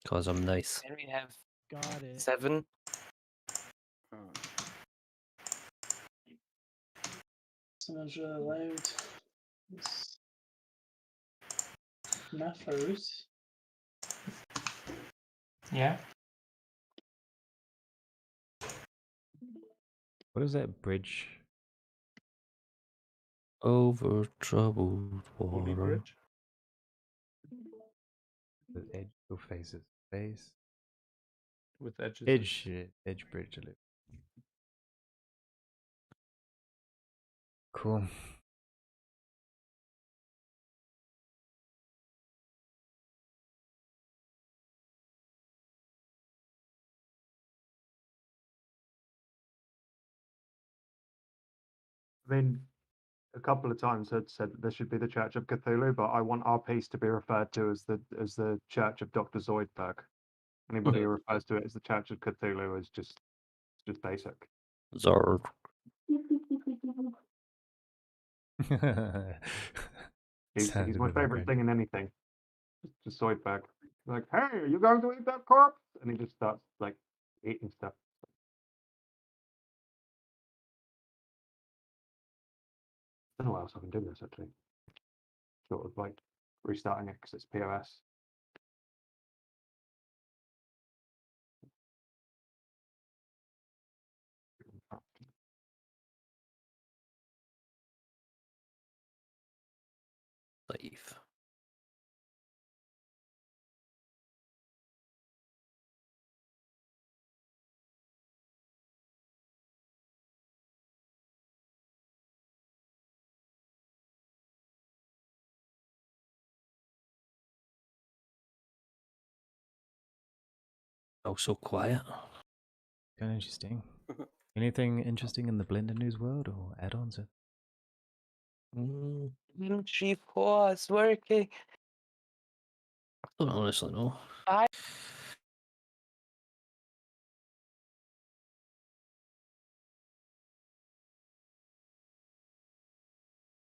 because I'm nice. Can we have Got it. 7? Someone's really loud. It's not for Ruth. Yeah. What is that bridge? Over troubled Woody water. Bridge. The edge or faces? Face. With edges. Edge bridge. Cool. I mean, a couple of times had said that this should be the Church of Cthulhu, but I want our piece to be referred to as the Church of Dr. Zoidberg. Anybody who refers to it as the Church of Cthulhu is just basic. Zard. He's Sounded my a bit favorite weird. thing in anything. Just Zoidberg. Like, hey, are you going to eat that corpse? And he just starts like eating stuff. I don't know what else I can do this actually. Sort of like restarting it because it's POS. Save. Oh, so quiet. Kind of interesting. Anything interesting in the Blender news world or add-ons? G4 is working. I don't honestly know.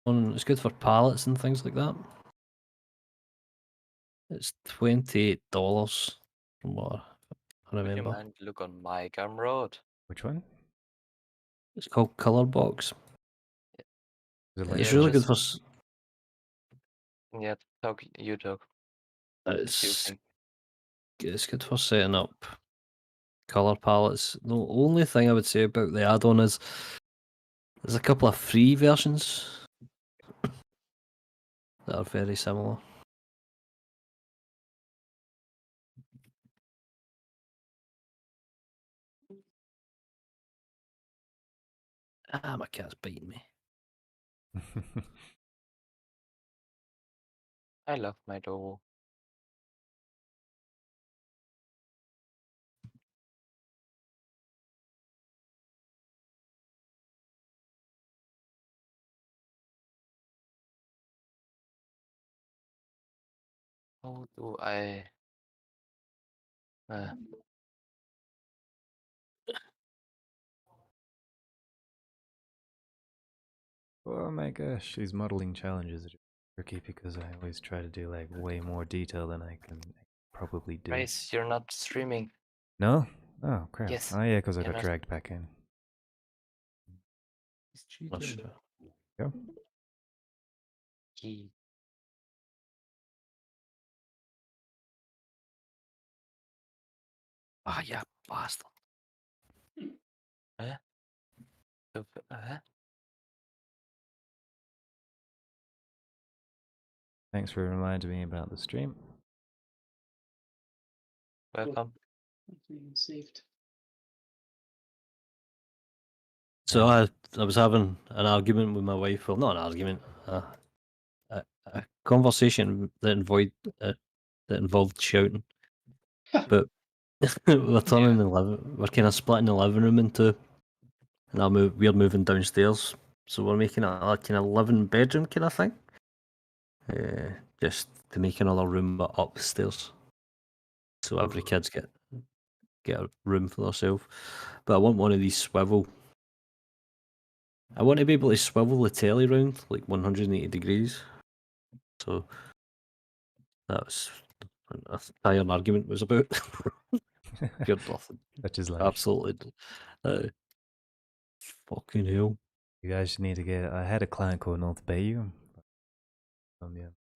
It's good for pallets and things like that. It's $28 from what I Would you remember. mind look on my Gumroad? Which one? It's called Color Box. Is it It's Yeah, really good just for. Yeah, you talk. It's good for setting up color palettes. The only thing I would say about the add-on is there's a couple of free versions that are very similar. Ah, my cat's biting me. I love my dog. How do I? Oh my gosh, these modeling challenges are tricky because I always try to do like way more detail than I can probably do. Grace, you're not streaming. No? Oh crap. Yes. Oh yeah, because I You're got not. dragged back in. Not sure. Go. Key. Ah, yeah, bastard. Huh? Thanks for reminding me about the stream. Welcome. Saved. So I was having an argument with my wife. Well, not an argument. A conversation that involved shouting. But we're turning we're kind of splitting the living room in two, and we're moving downstairs, so we're making it a kind of living bedroom kind of thing. Just to make another room but upstairs, so every kid's get a room for themselves. But I want one of these swivel. I want to be able to swivel the telly round like 180 degrees. So that's an entire argument was about. Pure nothing. Such is life. Absolutely. Fucking hell. You guys need to get. I had a client called North Bayou.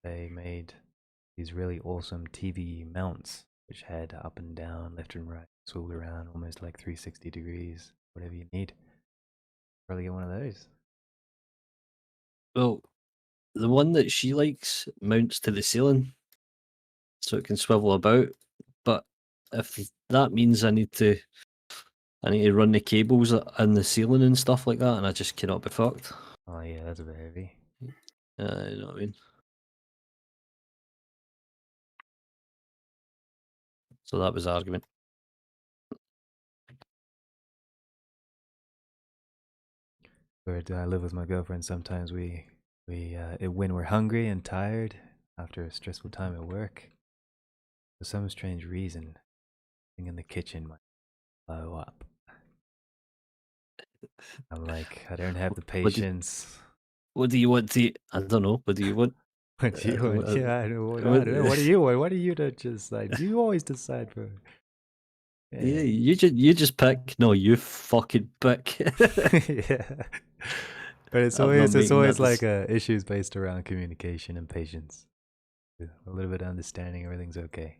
They made these really awesome TV mounts, which had up and down, left and right, swivel around almost like 360 degrees, whatever you need. Probably get one of those. Well, the one that she likes mounts to the ceiling, so it can swivel about. But if that means I need to run the cables in the ceiling and stuff like that, and I just cannot be fucked. Oh yeah, that's a bit heavy. You know what I mean? So that was the argument. Where I live with my girlfriend, sometimes we when we're hungry and tired after a stressful time at work, for some strange reason, being in the kitchen might blow up. I'm like, I don't have the patience. What do you want to? I don't know. What do you want? What do you want? Yeah, I don't know. What do you want? What are you to just like? You always decide for. Yeah, you just pick. No, you fucking pick. Yeah. But it's I'm not always making that like issues based around communication and patience. A little bit of understanding, everything's okay.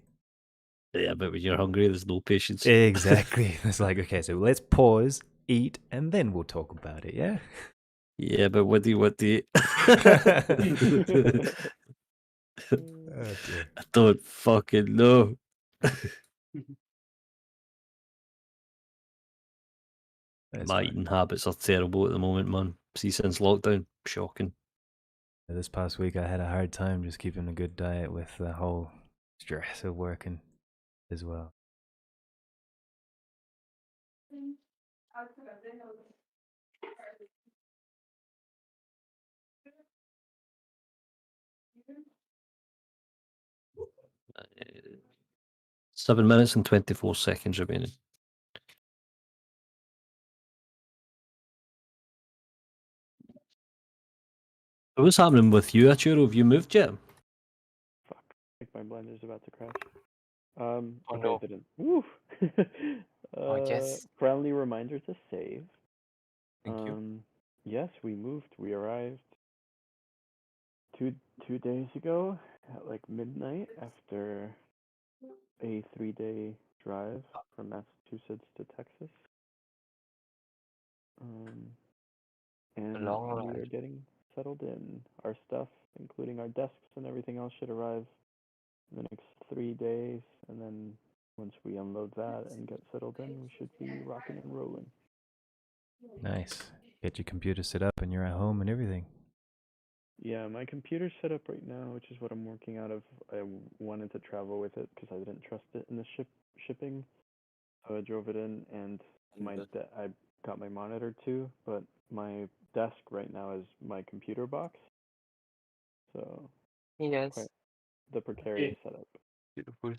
Yeah, but when you're hungry, there's no patience. Exactly. It's like, okay, so let's pause, eat, and then we'll talk about it, yeah? Yeah, but what do you want to eat? Oh, dear. I don't fucking know. My eating habits are terrible at the moment, man. See, since lockdown, shocking. This past week, I had a hard time just keeping a good diet with the whole stress of working as well. Uh, 7 minutes and 24 seconds remaining. What's happening with you, Achiro? Have you moved yet? Fuck. I think my blender's about to crash. Oh okay, no. it didn't. Woo! Yes. Friendly reminder to save. Thank you. Yes, we moved. We arrived two days ago at like midnight after a 3-day drive from Massachusetts to Texas. And long we are ride. getting settled in. Our stuff, including our desks and everything else, should arrive in the next 3 days, and then once we unload that and get settled in, we should be rocking and rolling. Nice. Get your computer set up and you're at home and everything. Yeah, my computer's set up right now, which is what I'm working out of. I wanted to travel with it because I didn't trust it in the shipping, so I drove it in, and I got my monitor too, but my desk right now is my computer box, so Yes. quite the precarious setup. Beautiful.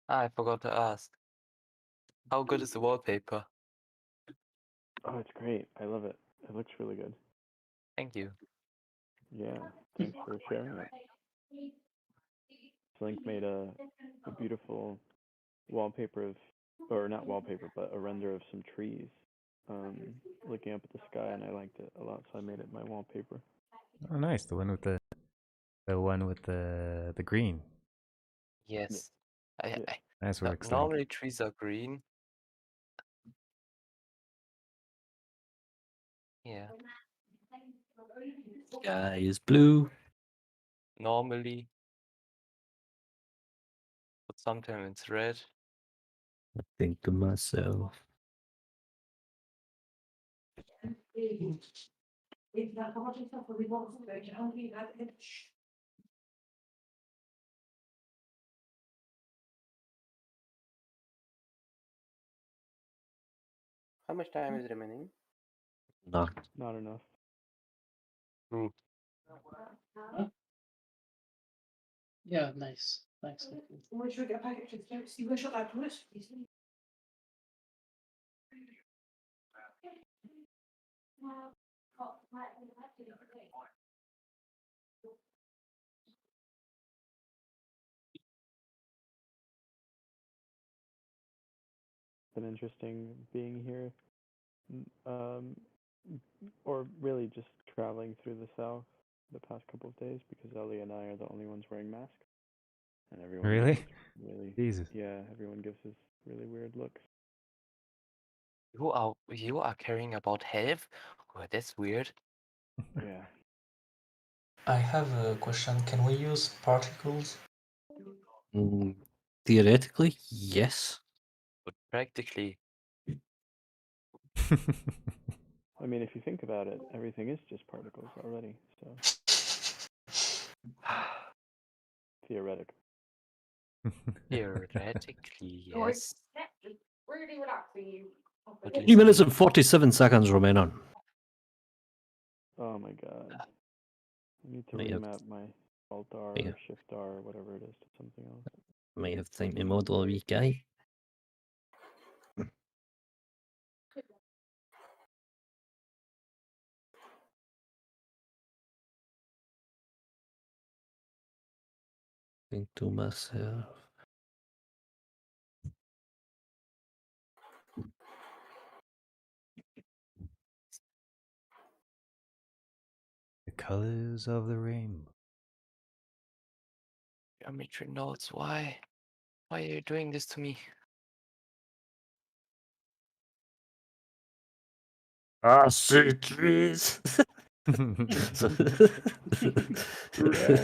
I forgot to ask. How good is the wallpaper? Oh, it's great. I love it. It looks really good. Thank you. Yeah, thanks for sharing it. Slink made a beautiful wallpaper of, or not wallpaper, but a render of some trees, looking up at the sky, and I liked it a lot, so I made it my wallpaper. Oh, nice. The one with the green. Yes. Nice work, Slink. Normally trees are green. Yeah. Sky is blue. Normally. But sometimes it's red. I think to myself. How much time is remaining? No. Not enough. Ooh. Yeah, nice. Thanks. It's been interesting being here, or really just traveling through the South the past couple of days, because Ellie and I are the only ones wearing masks, and everyone Really? gives us really, Jesus. yeah, everyone gives us really weird looks. You are caring about health? Oh, that's weird. Yeah. I have a question. Can we use particles? Theoretically, yes. But practically. I mean, if you think about it, everything is just particles already, so theoretically. Theoretically, yes. Really relaxing you. 3 minutes and 47 seconds remaining. Oh my god. I need to Might have- remap my Alt-R yeah. or Shift-R or whatever it is to something else. Might have time to model a wee guy. Think to myself. The colors of the rainbow. Geometry notes, why? Why are you doing this to me? I see trees. Red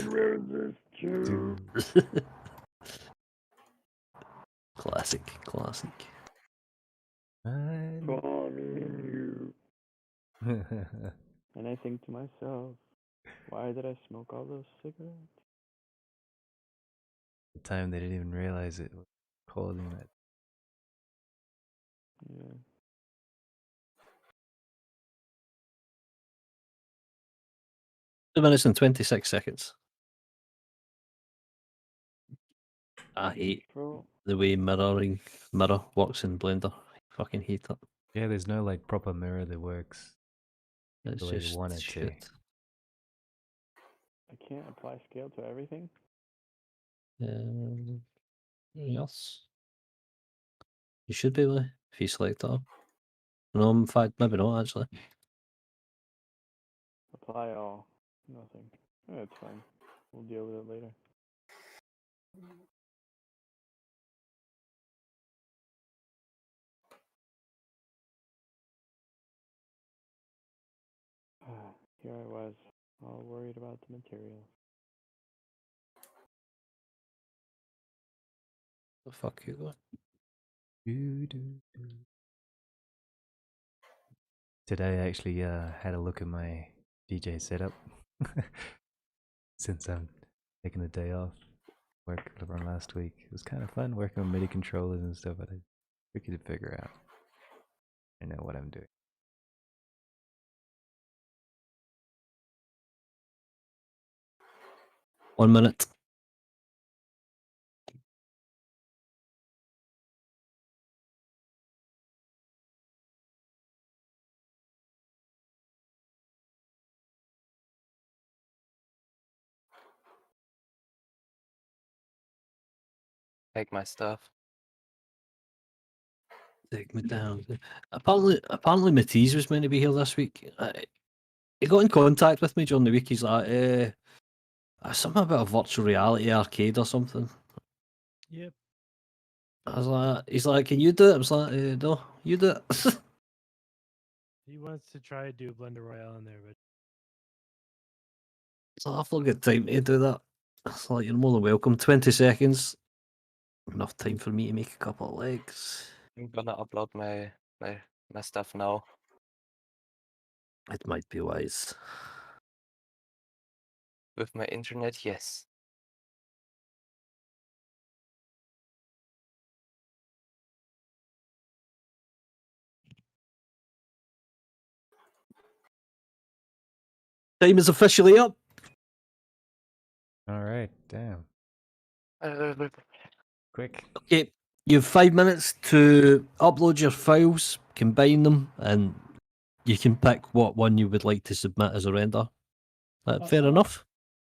roses too. Classic. Call me you. And I think to myself, why did I smoke all those cigarettes? The time they didn't even realize it was causing that. Yeah. Two minutes and 26 seconds. I hate the way mirror works in Blender. I fucking hate it. Yeah, there's no like proper mirror that works It's the way you just want it shit. to. I can't apply scale to everything. Anything else? You should be able to, if you select that. No, in fact, maybe not actually. Apply all. Nothing. Oh, it's fine. We'll deal with it later. Here I was, all worried about the materials. The fuck you got? Today I actually had a look at my DJ setup since I'm taking a day off work from last week. It was kind of fun working with MIDI controllers and stuff, but I tricky to figure out. I know what I'm doing. One minute. Take my stuff. Take me down. Apparently Matisse was meant to be here this week. He got in contact with me during the week. He's like, something about a virtual reality arcade or something. Yep. I was like, he's like, can you do it? I was like, no, you do it. He wants to try to do Blender Royale in there, but So I've not got time to do that. It's like, you're more than welcome. 20 seconds. Enough time for me to make a couple of legs. I'm gonna upload my stuff now. It might be wise. With my internet, yes. Time is officially up. All right, damn. Quick. Okay, you have 5 minutes to upload your files, combine them, and you can pick what one you would like to submit as a render. Fair enough?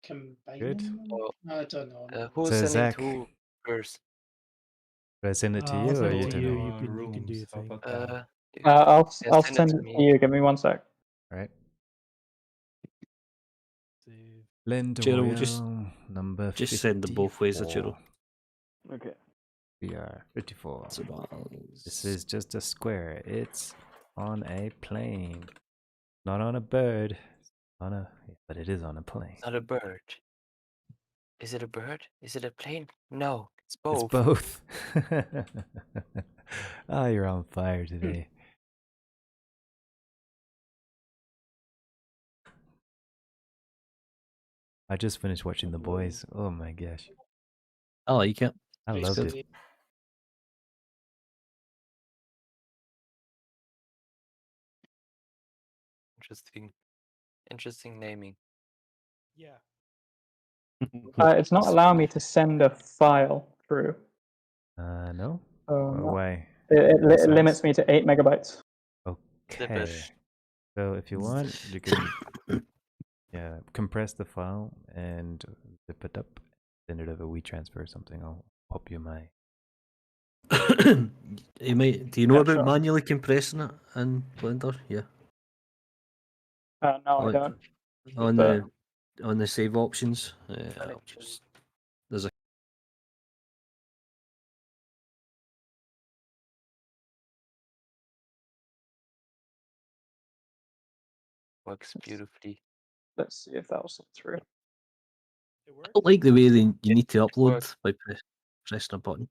Combine Good. them? I don't know. Who's So, sending Zach, who first? should I send it to I'll you send or it you to do you. it? You can do your thing. I'll Yeah, send send it it to to me. you. Give me 1 sec. Right. Save. Blend Gerald, Royale number just send them both ways, Gerald. Okay. VR 54. This is just a square. It's on a plane. Not on a bird. But it is on a plane. Not a bird. Is it a bird? Is it a plane? No, it's both. It's both. Oh, you're on fire today. I just finished watching The Boys. Oh my gosh. I like it. I It's loved good. it. Interesting naming. Yeah. It's not allowing me to send a file through. No? No. Why? It limits me to 8 megabytes. Okay. So if you want, you can compress the file and zip it up, send it over WeTransfer or something. I'll pop you my. You might. Do you know Yeah, about sure. manually compressing it in Blender? Yeah. No, I don't. On the save options, there's a. Works beautifully. Let's see if that will slip through. I don't like the way that you need to upload works. by pressing a button.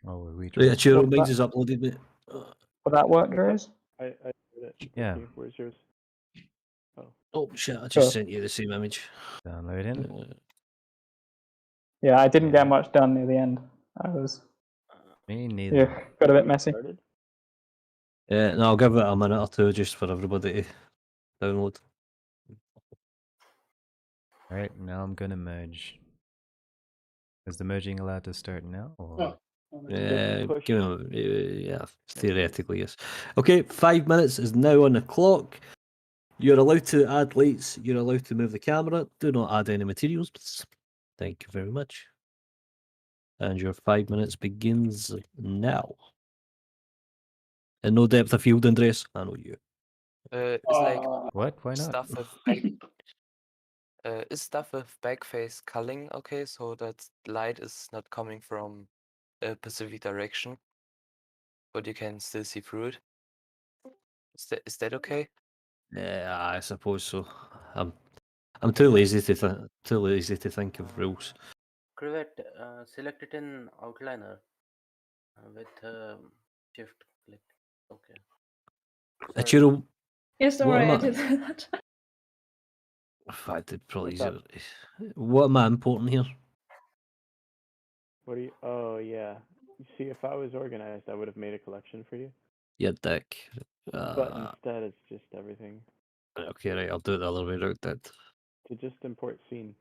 Oh, we So yeah, Chiro, What's mine's that? is uploaded, mate. Will that work, Darius? I did it. Yeah. Okay, where's yours? Oh shit! I just Sure. sent you the same image. Download in. Yeah, I didn't get much done near the end. I was. Me neither. Yeah, got a bit messy. Yeah, no, I'll give it a minute or two just for everybody to download. Alright, now I'm gonna merge. Is the merging allowed to start now? Or? Yeah, yeah, theoretically, yes. Okay, 5 minutes is now on the clock. You're allowed to add lights. You're allowed to move the camera. Do not add any materials, please. Thank you very much. And your 5 minutes begins now. And no depth of field, Andreas. I know you. It's like What? Why not? stuff with back. Is stuff with back face culling okay? So that light is not coming from a specific direction, but you can still see through it. Is that okay? Yeah, I suppose so. I'm too lazy to think of rules. Create, select it in outliner with shift click. Okay. Sorry. Achiro, Yes, don't what worry, am I I? did that. I did probably What's up? easier. What am I importing here? What do you? Oh yeah. You see, if I was organized, I would have made a collection for you. Yeah, dick. But instead, it's just everything. Okay, right. I'll do it the other way around then. To just import scene.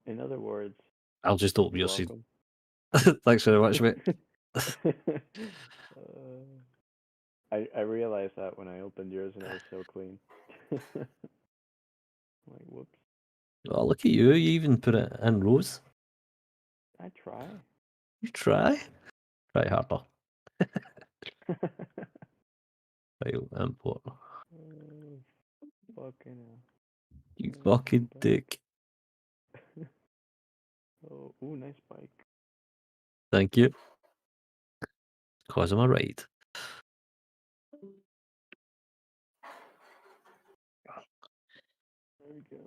In other words, I'll just open you're your scene. welcome. Thanks very much, mate. I realized that when I opened yours and it was so clean. Like, whoops. Oh, look at you. You even put it in rows. I try. You try. Try harder. File import. Fucking hell. You fucking dick. Oh, ooh, nice bike. Thank you. Cause I'm a right. There we go.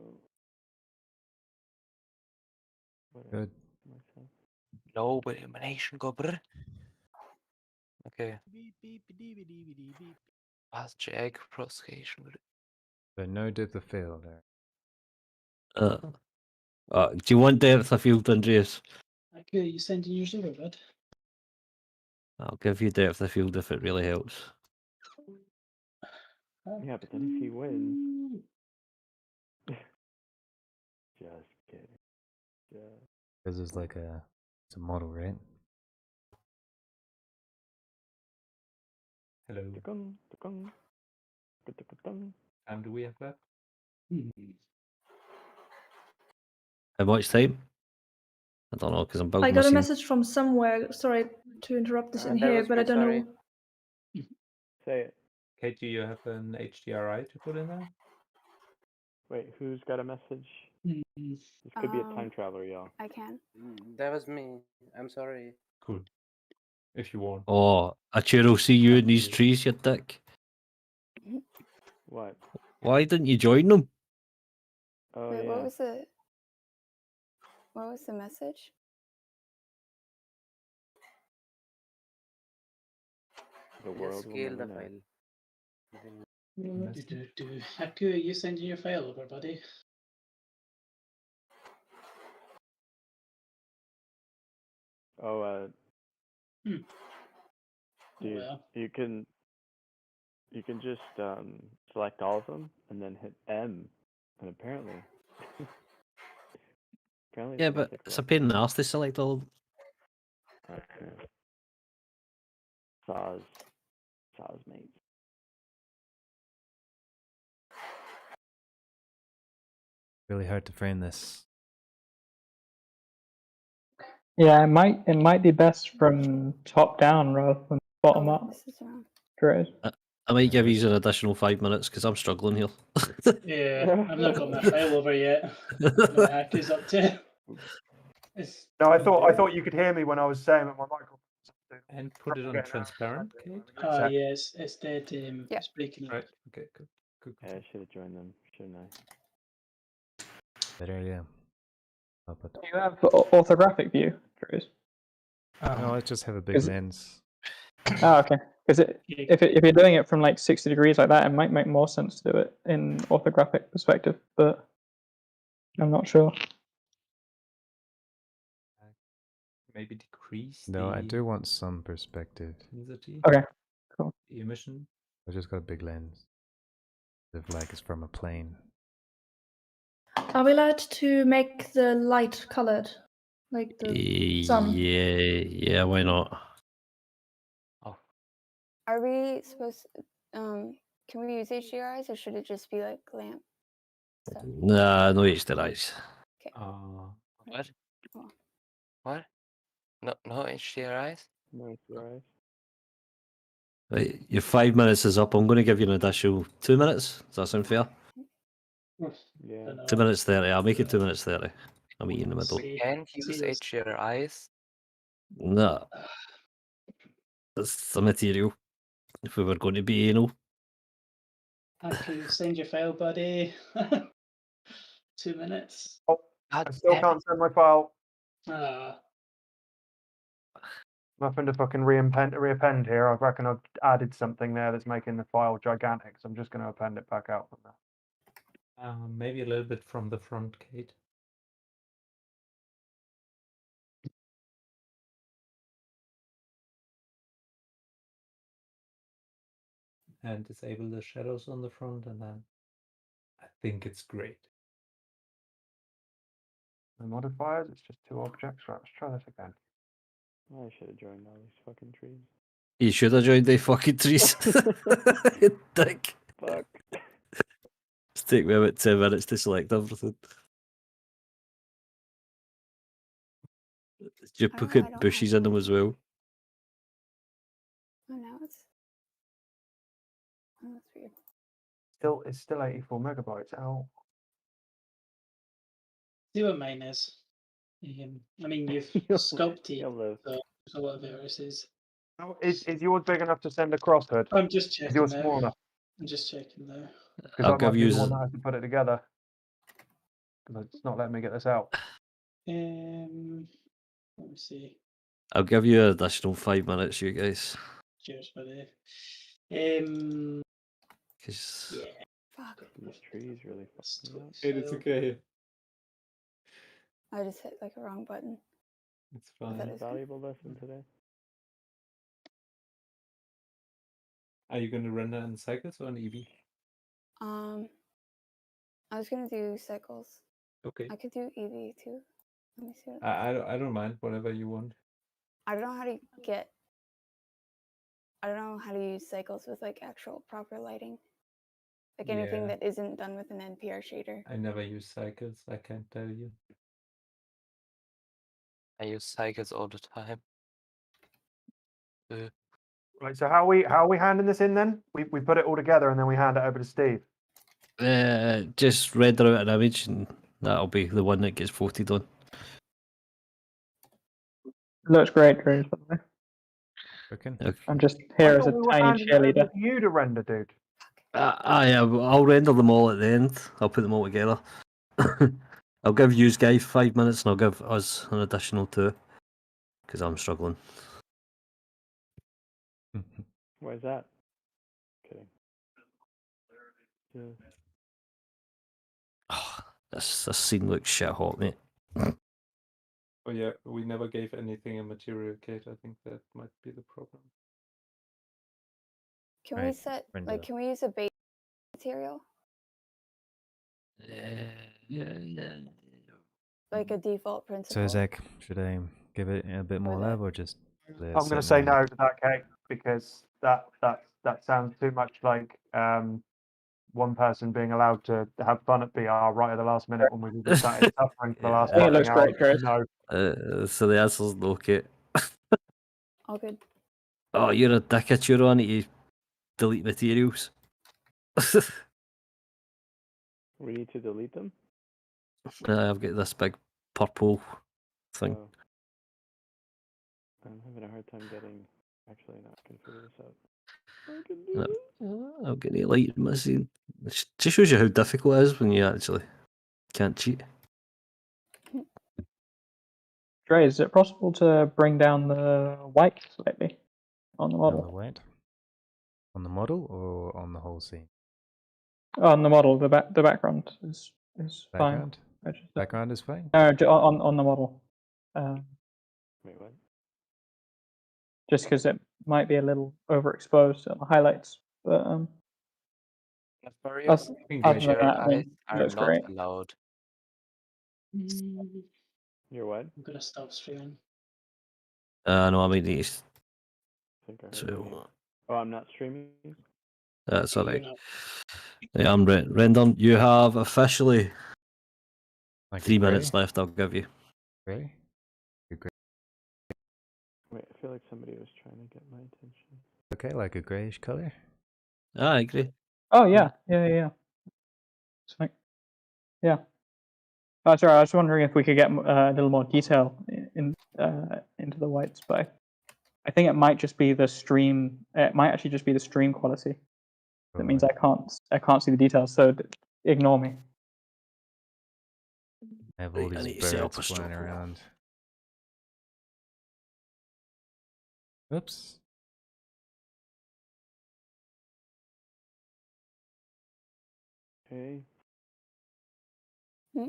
Good. Myself. No, but elimination go brr. Okay. Fast jag proscation. So no depth of field there. Do you want depth of field, Andreas? Okay, you sending yours over, bud? I'll give you depth of field if it really helps. Yeah, but then if he wins. Just kidding. Just. This is like it's a model, right? Hello. Do we have that? How much time? I don't know because I'm building I got a scene. message from somewhere. Sorry to interrupt this in That here, was but I me, don't sorry. know. Say it. Kate, do you have an HDRI to put in there? Wait, who's got a message? Mm. This could be a time traveler, y'all. I can. That was me. I'm sorry. Cool. If you want. Oh, Achiro, see you in these trees, you dick. What? Why didn't you join them? Oh Wait, yeah. what was the message? The Just world will scale never the know. file. Haku, you sending your file over, buddy? Oh, Hmm. dude, Well. you can just select all of them and then hit M, and apparently, Yeah, but it's a pain in the arse to select all of them. Okay. Saws, mate. Really hard to frame this. Yeah, it might be best from top down rather than bottom up. This is wrong. Great. I might give you an additional 5 minutes because I'm struggling here. Yeah, I've not got my file over yet. What Haku's up to. No, I thought you could hear me when I was saying that my microphone. And put it on transparent, Kate? Yeah, it's dead. It's breaking up. Right, okay, good. Yeah, I should have joined them, shouldn't I? Better, yeah. Do you have orthographic view, Cruz? No, I just have a big lens. Oh, okay. Because if you're doing it from like 60 degrees like that, it might make more sense to do it in orthographic perspective, but I'm not sure. Maybe decrease No, I the do want some perspective. intensity. Okay, cool. The emission. I just got a big lens. If like it's from a plane. Are we allowed to make the light colored? Like the sun? Yeah, why not? Are we supposed can we use HDRIs or should it just be like lamp stuff? Nah, no HDRIs. Okay. What? Cool. What? No HDRIs? No HDRIs. Right, your 5 minutes is up. I'm going to give you an additional 2 minutes. Does that sound fair? Yeah. 2 minutes 30. I'll make it 2 minutes 30. I'll meet you in the middle. We can't use HDRIs. No. That's the material. If we were going to be anal. Haku, send your file, buddy. 2 minutes. Oh, I still can't send my file. Ah, Nothing to fucking reappend here. I reckon I've added something there that's making the file gigantic, so I'm just going to append it back out from there. Maybe a little bit from the front, Kate. And disable the shadows on the front, and then I think it's great. The modifiers, it's just 2 objects. Right, let's try this again. I should have joined all these fucking trees. You should have joined the fucking trees. You dick. Fuck. It's take me about 10 minutes to select everything. You put bushes in them as well. Oh, now it's. Oh, that's weird. It's still 84 megabytes. Ow. see what mine is. I mean, you've sculpted, so there's a lot of viruses. Oh, is yours big enough to send across, Hood? I'm just Is checking yours there. small enough? I'm just checking there. Because I'll that might give be you the one that has to put it together. Because it's not letting me get this out. Let me see. I'll give you an additional 5 minutes, you guys. Cheers, buddy. 'Cause Yeah. Fuck. These trees really fucked me up. It's okay. I just hit like a wrong button. It's I thought fine. it was Valuable lesson today. Are you going to render in cycles or in EV? I was gonna do cycles. Okay. I could do EV too. Let me see. What I don't mind, whatever you want. I don't know how to get. I don't know how to use cycles with like actual proper lighting. Like anything Yeah. that isn't done with an NPR shader. I never use cycles, I can't tell you. I use cycles all the time. Right, so how are we handing this in then? We put it all together and then we hand it over to Steve. just render out an image and that'll be the one that gets voted on. Looks great, Drews, by the way. Okay. I'm just here as a tiny cheerleader. You to render, dude. I'll render them all at the end. I'll put them all together. I'll give you guys 5 minutes and I'll give us an additional 2. Because I'm struggling. Why is that? Kidding. Yeah. This scene looks shit hot, mate. Oh yeah, we never gave anything a material, Kate. I think that might be the problem. Can we set like? Can we use a base material? Yeah. Like a default So principle. Zach, should I give it a bit more love or just? I'm going to say no to that, Kate, because that sounds too much like one person being allowed to have fun at BR right at the last minute when we've been started suffering for the last Yeah, it looks hour. great, Chris. No. So the answer's no, Kate. All good. Oh, you're a dickhead. You're on it. You delete materials. We need to delete them? I've got this big purple thing. Oh. I'm having a hard time getting. Actually, no, I can figure this out. I can do this. I'll get any light in my scene. It just shows you how difficult it is when you actually can't cheat. Dre, is it possible to bring down the white slightly on the On the model? what? On the model or on the whole scene? On the model, the background is Background? fine. Background is fine. No, on the model. Wait, what? Just because it might be a little overexposed on the highlights, but Sorry, other than that, I eyes mean, are looks not great. allowed. You're what? I'm gonna stop streaming. No, I mean these. I think I heard So you. Oh, I'm not streaming? that's You're alright. not. Yeah, I'm rendering. You have officially Like 3 really? minutes left. I'll give you. Really? You're great. Wait, I feel like somebody was trying to get my attention. Okay, like a greyish color. I agree. Oh yeah, yeah. It's fine. Yeah. Oh, sorry, I was wondering if we could get a little more detail into the whites, but I think it might just be the stream. It might actually just be the stream quality. That means I can't see the details. So ignore me. I have all I these need to set up birds a flying stopper. around. Oops. Okay. Hmm?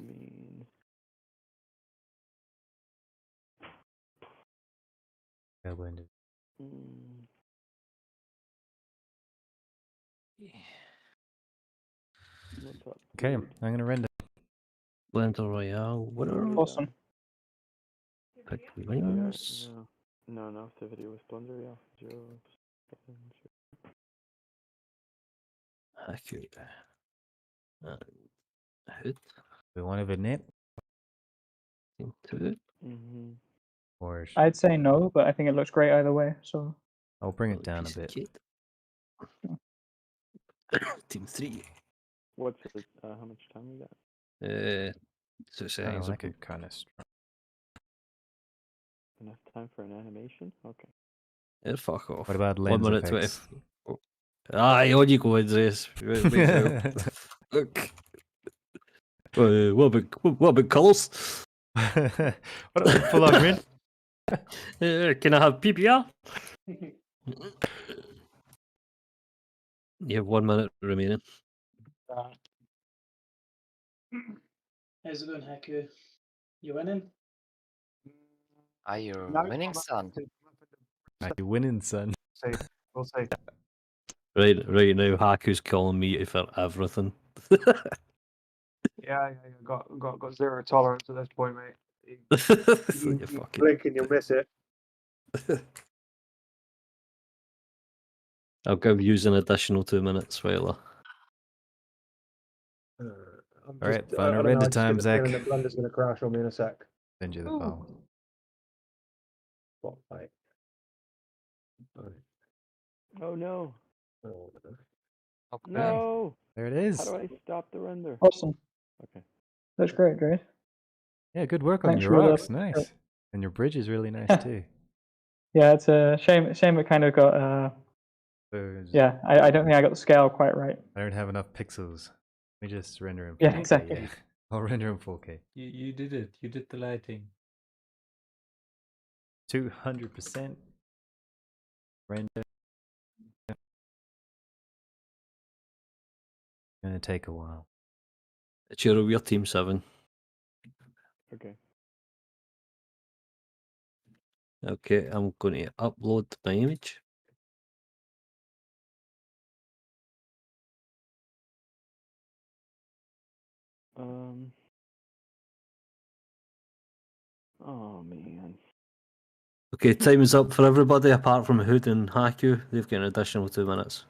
I mean, mm, what's up? Okay, dude? I'm gonna render. Blender Royale. What Already are Awesome. done. pick Alright, winners? no, the video was Blender, yeah. 0, 7, 0. Accurate. Hood. We want a vignette Into it. Mm-hmm. or I'd say no, but I think it looks great either way. So I'll bring it down a Piece of bit. kit. Team 3. What's it? How much time we got? So I settings like up. it kind of strong. Enough time for an animation? Okay. Yeah, fuck off. What about 1 lens minute effects? 20. Aye, on you go, Andreas. Look. What about colours? What about full on red? Can I have PPR? You have 1 minute remaining. How's it going, Haku? You winning? Are you No, winning, son? Are you winning, son? See, we'll see. Right now, Haku's calling me for everything. Yeah, got zero tolerance at this point, mate. So you You fucking. blink and you'll miss it. I'll give you an additional 2 minutes, Weiler. I'm All right, just, final I don't know, render I just get time, the Zach. feeling that Blender's going to crash on me in a sec. Send you the file. Spotlight. Oh no! Okay. No! There it is. How do I stop the render? awesome. Okay. That's great, great. Yeah, good work on Thanks your for the- rocks. Nice. And your bridge is really nice too. Yeah, it's a shame it kind of got. Yeah, I don't think I got the scale quite right. I don't have enough pixels. Let me just render in 4K. Yeah, exactly. Yeah. I'll render in 4K. You did it. You did the lighting. 200% render. Gonna take a while. It's your team 7. Okay. Okay, I'm going to upload my image. Oh man. Okay, time is up for everybody apart from Hood and Haku. They've got an additional 2 minutes.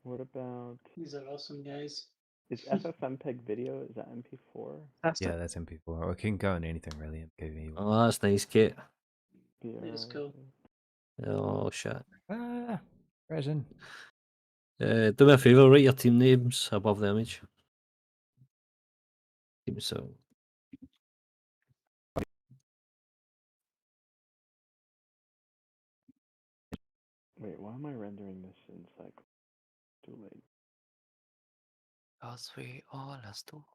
What about? These are awesome, guys. Is FFmpeg video? Is that MP4? Yeah, that's MP4. Or it can go on anything really. MKV. Oh, that's nice, Kate. It's cool. Oh, shit. Ah, resin. Do me a favour, write your team names above the image. Team so. Wait, why am I rendering this in cycle? Too late. Cause we all are stupid.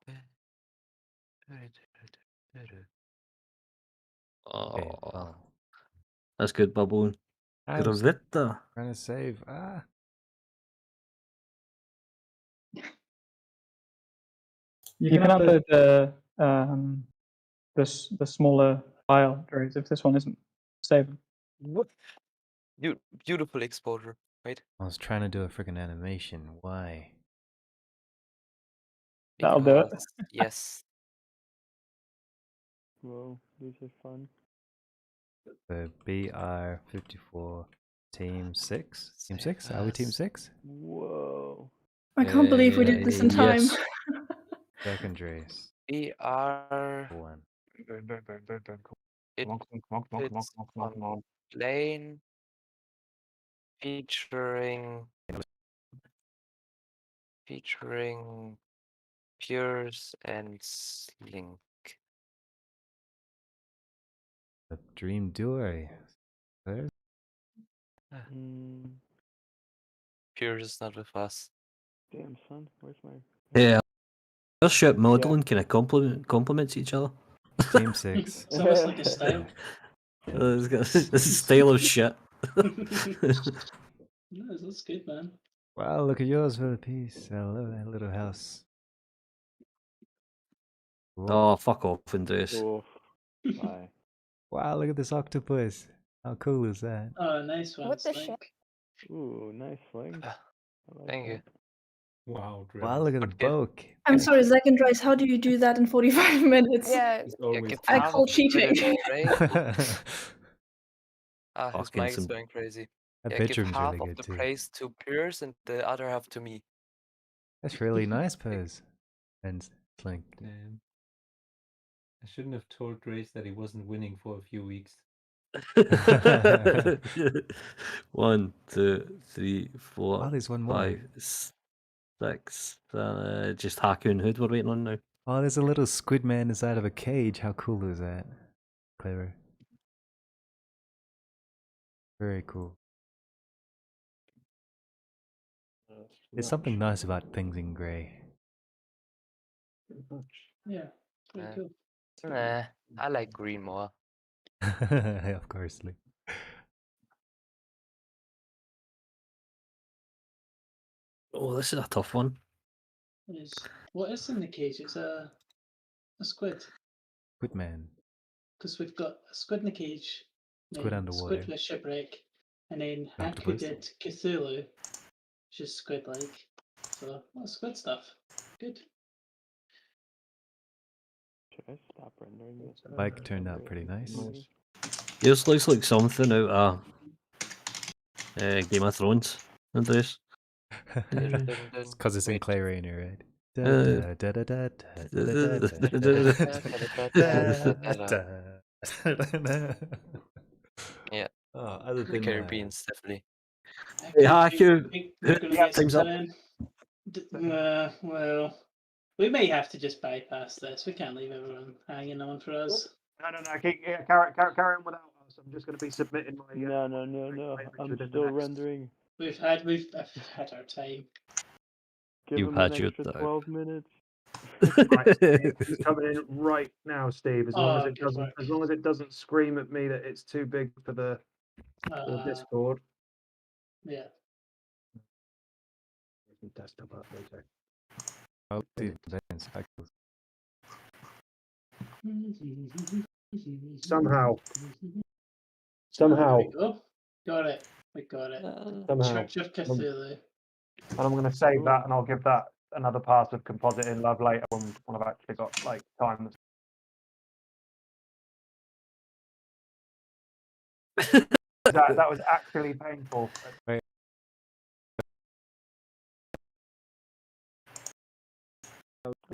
Oh, that's good, Bubble. I'm Gravetta. trying to save. Ah. You can upload the smaller file, Dries, if this one isn't saved. What? Beautiful exposure. Wait. I was trying to do a freaking animation. Why? That'll do it. Because- Yes. Whoa, these are fun. The BR54 Team 6? Team 6? Are we Team 6? Whoa. I can't believe we did this in time. Yes. Second race. We are. One. It Come on. plane featuring Piers and Slink. A dream duo. There. Piers is not with us. Damn, son, where's my? Yeah, our ship modeling kind of complements each other. Team 6. It's almost like a style. It's got a style of shit. No, that's good, man. Wow, look at yours for the piece. I love that little house. Oh, fuck off, Andreas. Oh, bye. Wow, look at this octopus. How cool is that? Oh, nice one, What the Slink. Ooh, nice fling. Thank you. Wow, Wow, look at the boat. I'm sorry, Second Rice, how do you do that in 45 minutes? Yeah. I call cheating. Ah, his Fucking mic is some- going crazy. That Yeah, give bedroom's half really of good the too. praise to Piers and the other half to me. That's really nice, Pose. And Slink. Damn. I shouldn't have told Grace that he wasn't winning for a few weeks. 1, 2, 3, 4, Wow, there's one more. 5, 6. Just Haku and Hood we're waiting on now. Oh, there's a little squid man inside of a cage. How cool is that? Clever. Very cool. There's something nice about things in grey. Yeah, pretty Uh, cool. Nah, I like green more. Of course, Lee. Oh, this is a tough one. What is in the cage? It's a squid. Squid man. Because we've got a squid in a cage, Squid then underwater. squid with a shipwreck, and then Haku Octopus. did Cthulhu, which is squid-like. So, that's squid stuff. Good. Should I stop rendering this? Bike turned out pretty nice. This looks like something out of Game of Thrones, Andreas. It's because it's in Wait. Clay Rainer, right? Yeah. Oh, other The than Caribbean's definitely. Hey, Haku. We're going to get Time's up. well, we may have to just bypass this. We can't leave everyone hanging on for us. No. Carry on without us. I'm just going to be submitting my. No. I'm still rendering. We've had our time. Give You've him had an your extra time. 12 minutes. Right, it's coming in right now, Steve. As long as it good doesn't, work. as long as it doesn't scream at me that it's too big for the Discord. Yeah. Desktop update. Oh, dude, that's spectacles. Somehow. There we go. Got it. We got it. Somehow. Church of Cthulhu. And I'm going to save that, and I'll give that another pass of composite in love later when I've actually got like time. that was actually painful. Wait.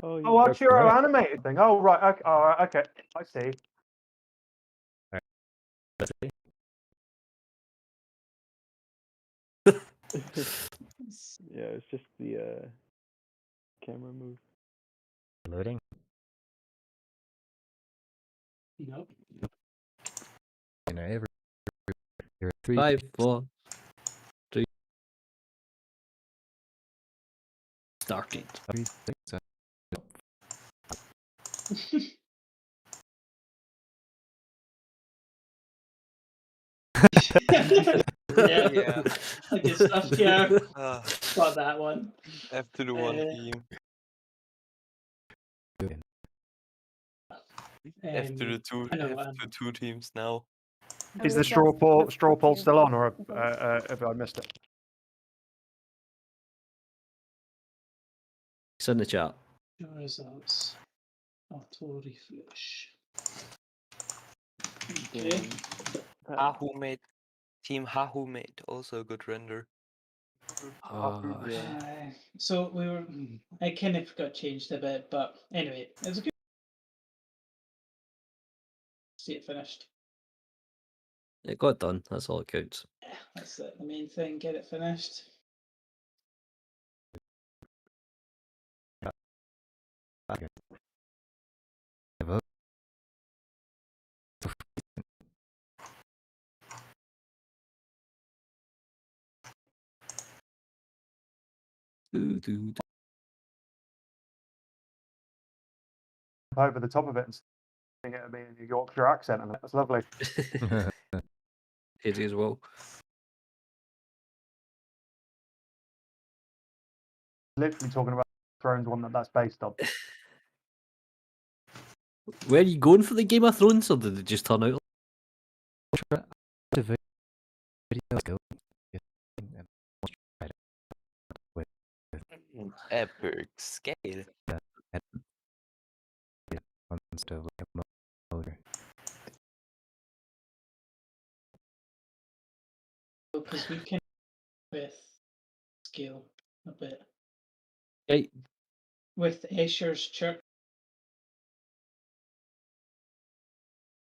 Oh, what's your animated thing? Oh, right. Okay. All right. Okay. I see. Yeah, it's just the camera move. Loading. Nope. You know, every 3, 5, 4, 3. Started. 3, 6, Yeah. Good stuff, yeah. Got that one. F to the one team. F to the two. I know, F to two teams now. Is the straw poll still on, or have I missed it? It's in the chat. Your results. Auto refresh. Okay. Hahu made Hahu made also a good render. So we were. I kind of got changed a bit, but anyway, it was a good. See it finished. It got done. That's all that counts. Yeah, that's the main thing. Get it finished. Over the top of it and sing it at me in a Yorkshire accent, and that's lovely. It as well. Literally talking about Thrones one that's based on. Were you going for the Game of Thrones, or did it just turn out? Epic scale. Because we can with scale a bit. Right. With Escher's church.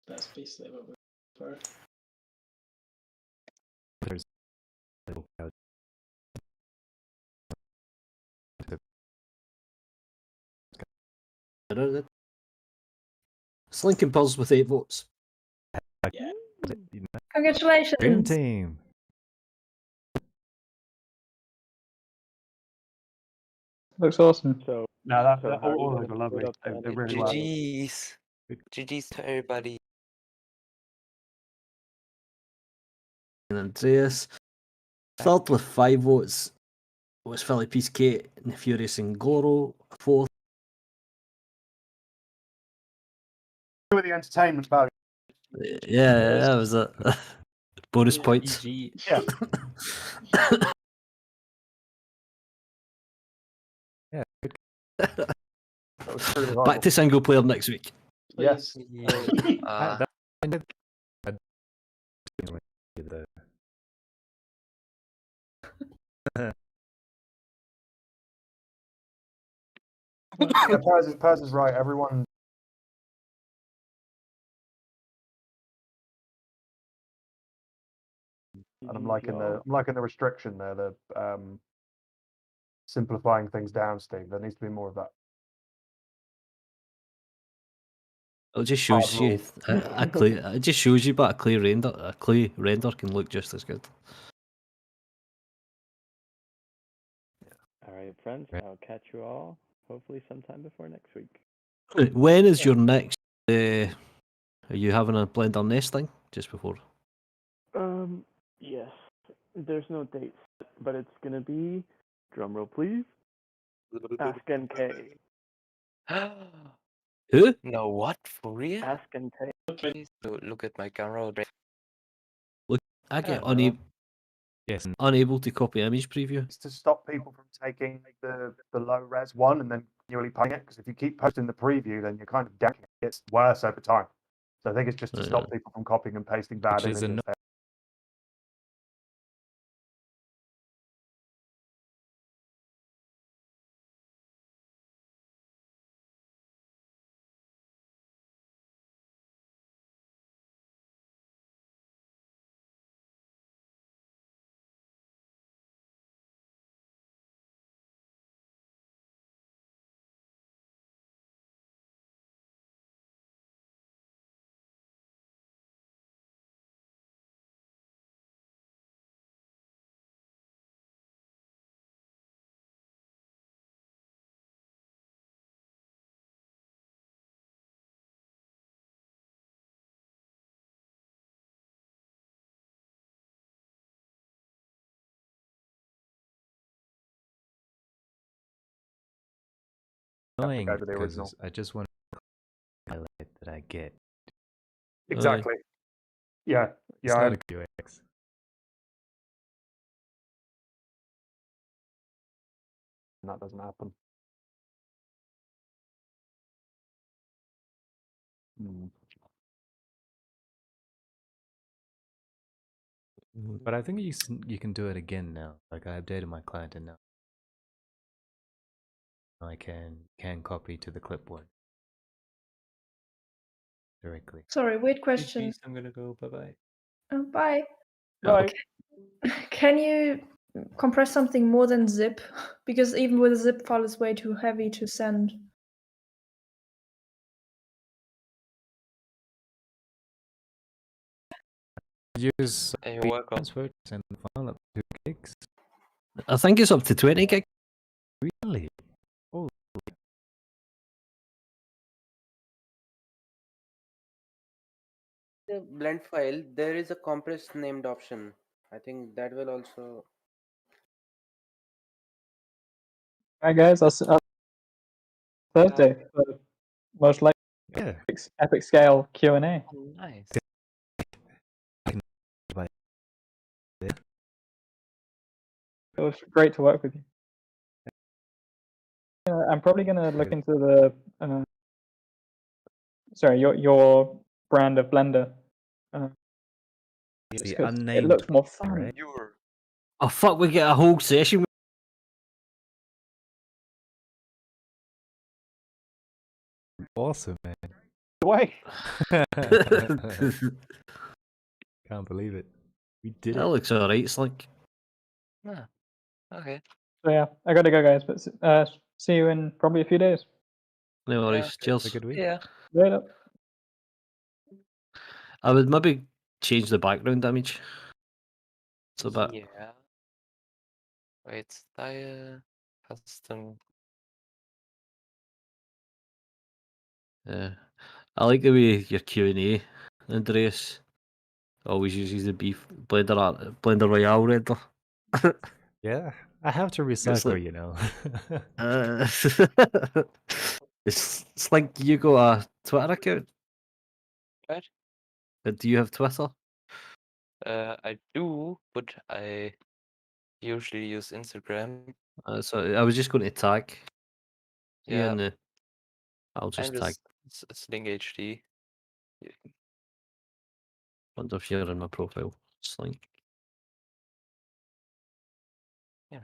That's basically what we're for. Slinking Pulse with 8 votes. Yeah. Congratulations. Dream team. Looks awesome. So No, so how all are of you them gonna are lovely. split up They really were. GG's. GG's to everybody. And Andreas. Third with 5 votes was Philly Peace Kate and Furious and Goro. Fourth. With the entertainment value. Yeah, that was it. Bonus points. Yeah. Yeah. Back to single player next week. Yes. Paz is right. Everyone. And I'm liking the restriction there, the simplifying things down, Steve. There needs to be more of that. It just shows Hard you rules. a clear. It just shows you, but a clear render can look just as good. All right, friends. I'll catch you all hopefully sometime before next week. When is your next? Are you having a Blender Nest thing just before? Yes. There's no dates, but it's gonna be, drumroll please, Ask NK. Who? No, what? For real? Ask NK. Please look at my camera. Look, I get don't know. unable to copy image preview. It's to stop people from taking the low res one and then manually playing it. Because if you keep posting the preview, then you're kind of damaging it. It's worse over time. So I think it's just to stop people from copying and pasting bad Which is images. Annoying over the because original. I just want to highlight that I get. Exactly. Yeah. It's not a QX. And that doesn't happen. But I think you can do it again now. Like I updated my client and now I can copy to the clipboard directly. Sorry, weird question. I'm gonna go. Bye bye. Bye. Bye. Can you compress something more than zip? Because even with a zip file, it's way too heavy to send. Use You're welcome. transfer to send the file up to 2 gigs. I think it's up to 20 gig. Really? Oh, The blend file, there is a compress named option. I think that will also. Alright, guys, I'll Thursday for most likely yeah. epic scale Q&A. Oh, nice. It was great to work with you. I'm probably gonna look into the sorry, your brand of blender. The Just 'cause it unnamed, looks more fun. right? Oh fuck, we get a whole session. Awesome, man. Wait. Can't believe it. We did That it. looks alright, Slink. Ah, okay. So yeah, I gotta go, guys. But see you in probably a few days. No worries. Cheers. Have a good week. Yeah. Later. I would maybe change the background image. It's a bit. Yeah. Wait, style, custom. Yeah. I like the way your Q&A, Andreas, always uses the beef Blender Royale render. Yeah, I have to recycle, like- you know. It's like you got a Twitter account. Right? Do you have Twitter? I do, but I usually use Instagram. So I was just going to tag you Yeah. in the. I'll just I'm tag. just Sling HD. Wonder if you're in my profile. Sling. Yeah.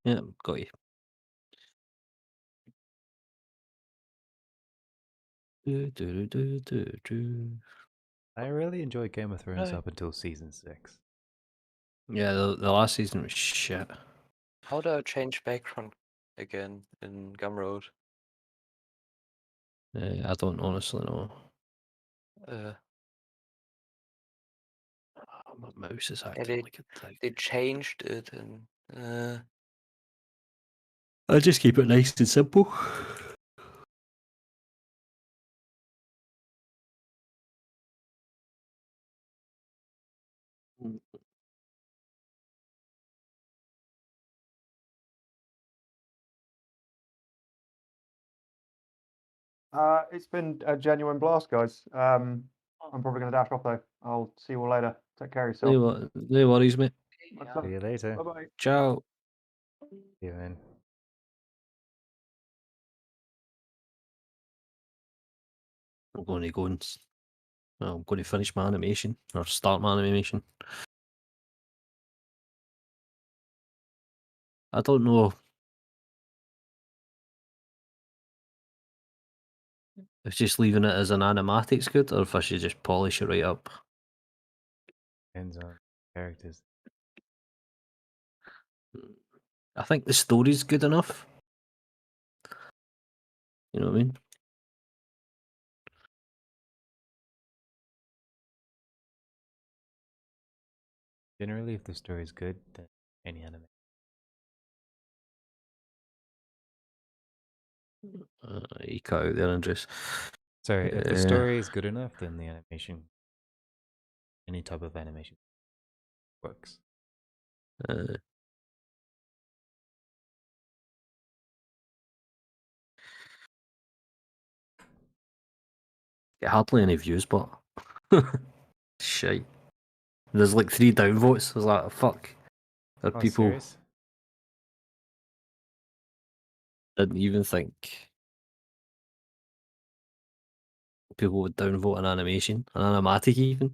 Yeah, got you. I really enjoyed Game of Thrones Right. up until season 6. Yeah, the last season was shit. How do I change background again in Gumroad? I don't honestly know. My mouse is Yeah, acting like a thing. they changed it and I just keep it nice and simple. It's been a genuine blast, guys. I'm probably going to dash off though. I'll see you all later. Take care of yourself. No worries, mate. See you later. Bye bye. Ciao. See you, man. I'm going to go and. I'm going to finish my animation or start my animation. I don't know if just leaving it as an animatic's good or if I should just polish it right up. Depends on characters. I think the story's good enough. You know what I mean? Generally, if the story is good, then any anime. You cut out there and just. Sorry, if the story is good enough, then the animation, any type of animation, works. Get hardly any views, but shite. There's like 3 downvotes. I was like, fuck. Are Oh, people serious? didn't even think people would downvote an animation, an animatic even.